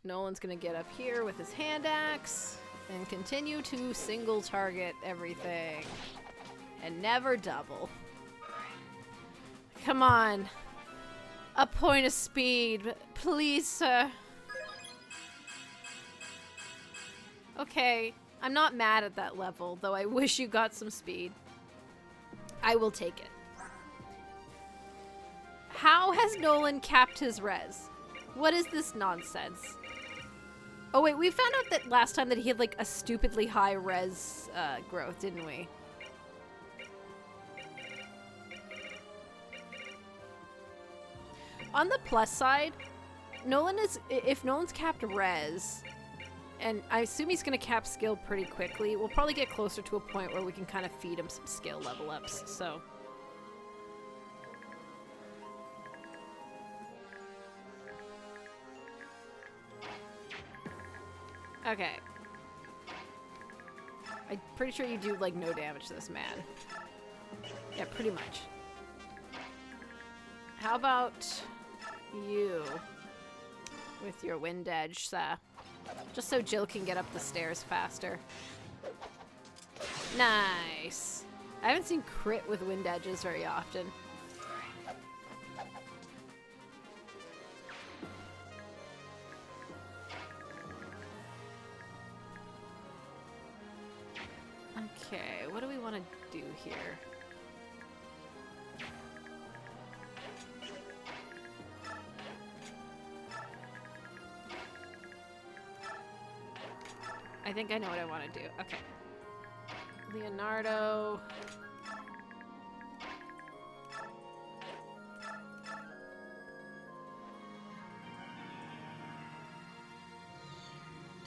Nolan's gonna get up here with his hand axe and continue to single target everything and never double. Come on. A point of speed, please, sir. Okay. I'm not mad at that level, though I wish you got some speed. I will take it. How has Nolan capped his res? What is this nonsense? Oh wait, we found out that last time that he had like a stupidly high res growth, didn't we? On the plus side, Nolan is, if Nolan's capped res, and I assume he's going to cap skill pretty quickly, we'll probably get closer to a point where we can kind of feed him some skill level ups, so. Okay. I'm pretty sure you do, like, no damage to this man. Yeah, pretty much. How about you with your wind edge, just so Jill can get up the stairs faster. Nice. I haven't seen crit with wind edges very often. Okay, what do we want to do here? I think I know what I want to do. Okay. Leonardo.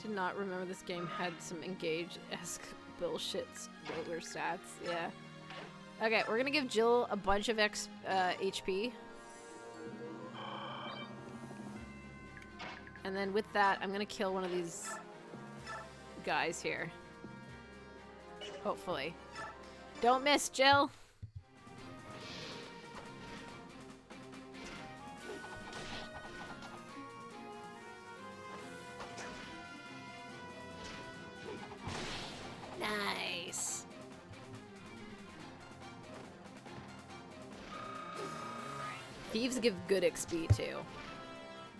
Did not remember this game had some engage-esque bullshit roller stats. Yeah. Okay, we're gonna give Jill a bunch of HP. And then with that, I'm gonna kill one of these guys here. Hopefully. Don't miss, Jill! Nice. Thieves give good XP too.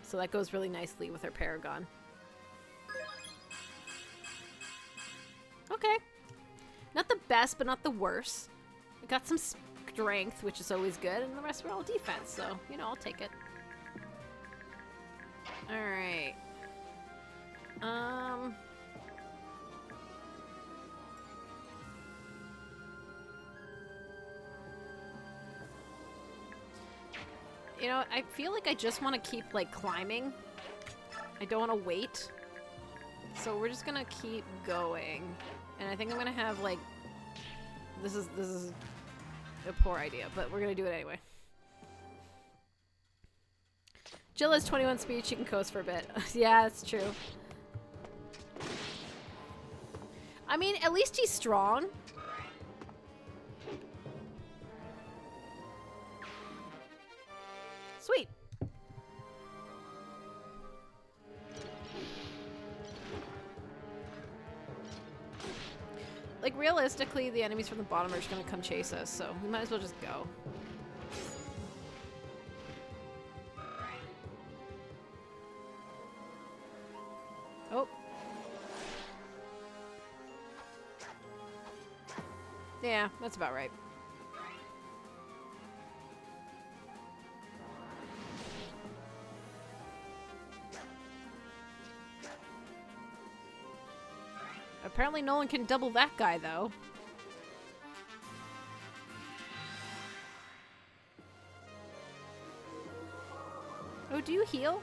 So that goes really nicely with our Paragon. Okay. Not the best, but not the worst. We got some strength, which is always good, and the rest were all defense, so, you know, I'll take it. Alright. You know, I feel like I just want to keep, like, climbing. I don't want to wait. So we're just gonna keep going. And I think I'm gonna have, like... This is a poor idea, but we're gonna do it anyway. Jill has 21 speed, she can coast for a bit. Yeah, that's true. I mean, at least he's strong. Sweet. Like, realistically, the enemies from the bottom are just gonna come chase us, so we might as well just go. Oh. Yeah, that's about right. Apparently no one can double that guy, though. Oh, do you heal?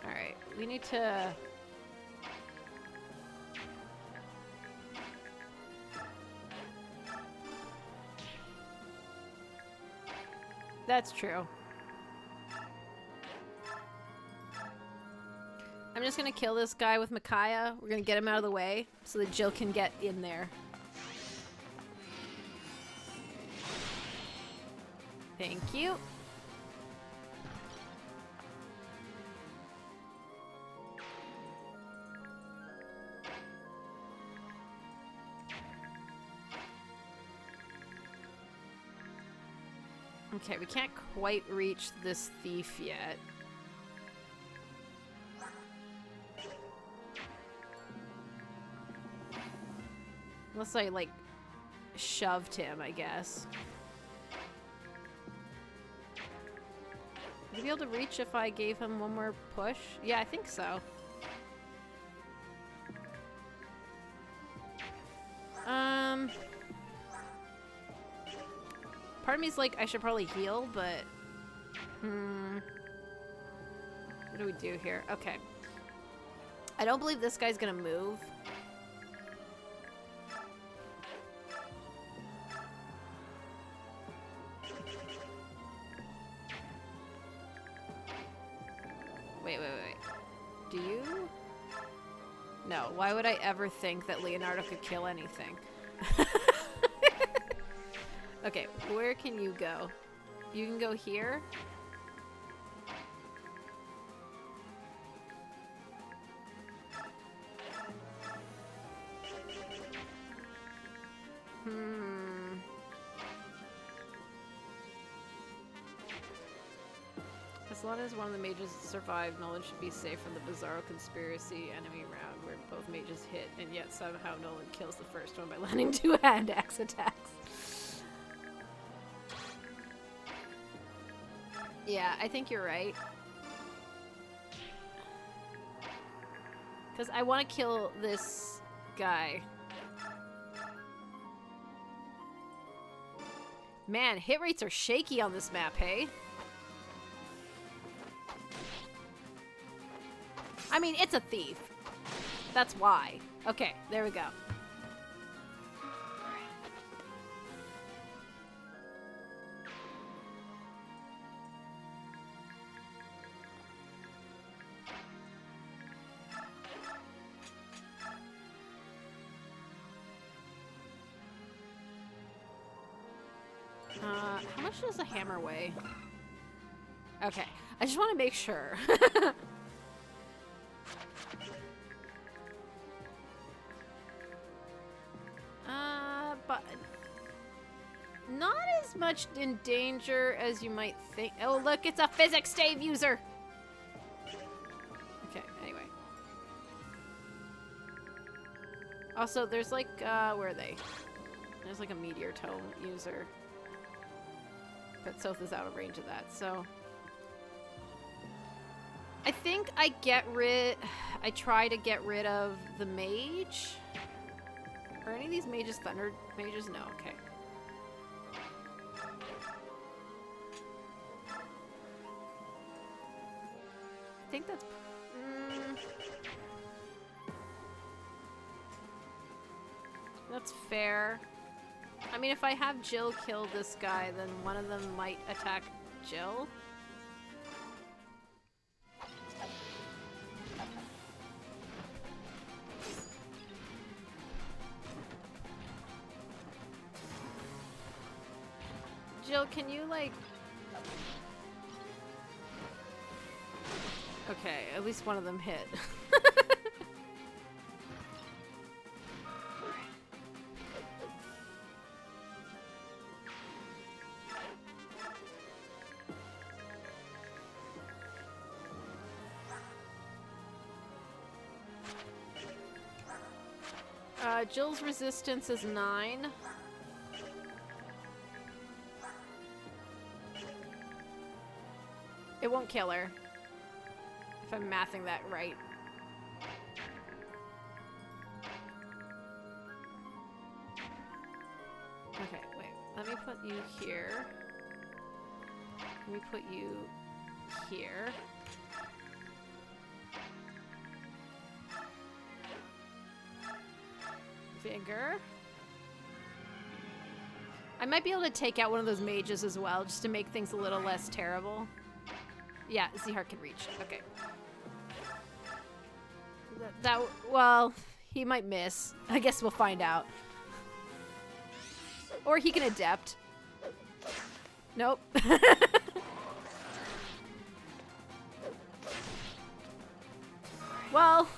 Alright, we need to... That's true. I'm just gonna kill this guy with Micaiah. We're gonna get him out of the way so that Jill can get in there. Thank you. Okay, we can't quite reach this thief yet. Unless I, like, shoved him, I guess. Would he be able to reach if I gave him one more push? Yeah, I think so. Part of me's like, I should probably heal, but... What do we do here? Okay. I don't believe this guy's gonna move. Wait. Do you? No, why would I ever think that Leonardo could kill anything? Okay, where can you go? You can go here? As long as one of the mages survive, Nolan should be safe from the Bizarro conspiracy enemy round where both mages hit, and yet somehow Nolan kills the first one by landing 2 hand axe attacks. Yeah, I think you're right. Because I want to kill this guy. Man, hit rates are shaky on this map, hey? I mean, it's a thief. That's why. Okay, there we go. How much does a hammer weigh? Okay, I just want to make sure. But not as much in danger as you might think. Oh, look, it's a physics stave user. Okay, anyway. Also, there's like, where are they? There's like a meteor tome user. But Soph is out of range of that, so. I think I try to get rid of the mage. Are any of these mages thunder mages? No, okay. I think that's... that's fair. I mean, if I have Jill kill this guy, then one of them might attack Jill. Jill, can you, like... Okay, at least one of them hit. Jill's resistance is 9. It won't kill her. If I'm mathing that right. Okay, wait. Let me put you here. Let me put you here. Vigor. I might be able to take out one of those mages as well, just to make things a little less terrible. Yeah, Zihar can reach. Okay. Well, he might miss. I guess we'll find out. Or he can adept. Nope. Well,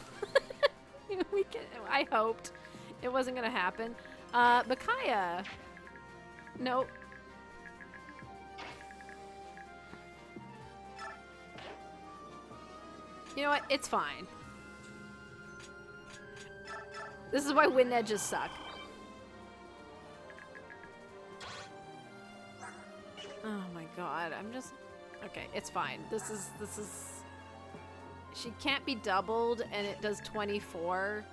we can. I hoped it wasn't gonna happen. Micaiah. Nope. You know what? It's fine. This is why wind edges suck. Oh my god, I'm just... Okay, it's fine. This is... She can't be doubled, and it does 24.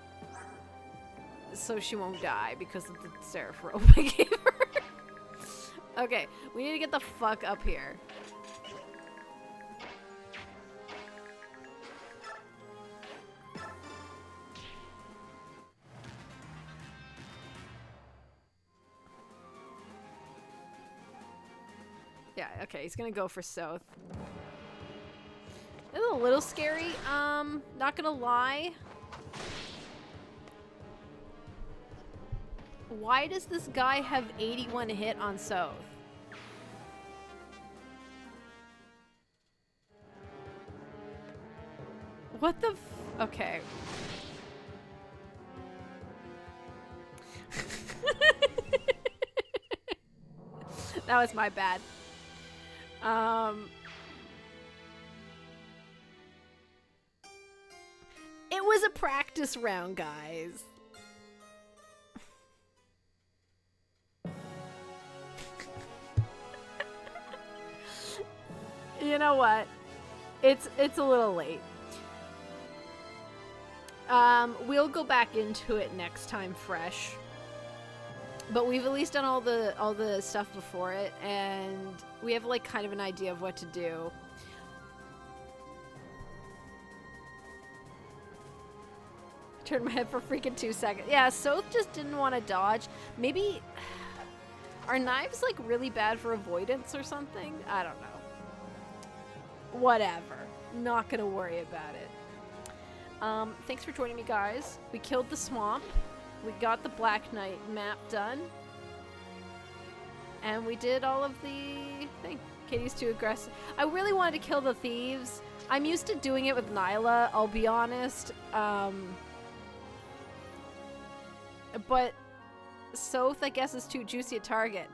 So she won't die because of the Seraph robe I gave her. Okay, we need to get the fuck up here. Yeah, okay, he's gonna go for South. It's a little scary, not gonna lie. Why does this guy have 81 hit on South? What the okay. That was my bad. It was a practice round, guys. You know what? It's a little late. We'll go back into it next time fresh. But we've at least done all the stuff before it, and we have like kind of an idea of what to do. Turned my head for freaking 2 seconds. Yeah, Soph just didn't want to dodge. Maybe are knives like really bad for avoidance or something? I don't know. Whatever. Not gonna worry about it. Thanks for joining me, guys. We killed the swamp. We got the Black Knight map done. And we did all of the thing. Katie's too aggressive. I really wanted to kill the thieves. I'm used to doing it with Nyla, I'll be honest. But Soth, I guess, is too juicy a target.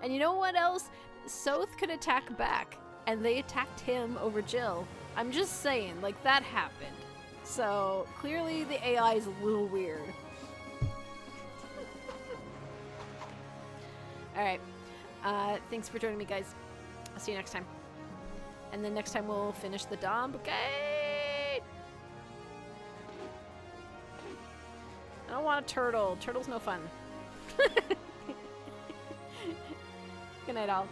And you know what else? Soth could attack back. And they attacked him over Jill. I'm just saying, like, that happened. So, clearly the AI is a little weird. Alright. Thanks for joining me, guys. I'll see you next time. And then next time we'll finish the Dom Brigade! I don't want a turtle. Turtle's no fun. Good night, all.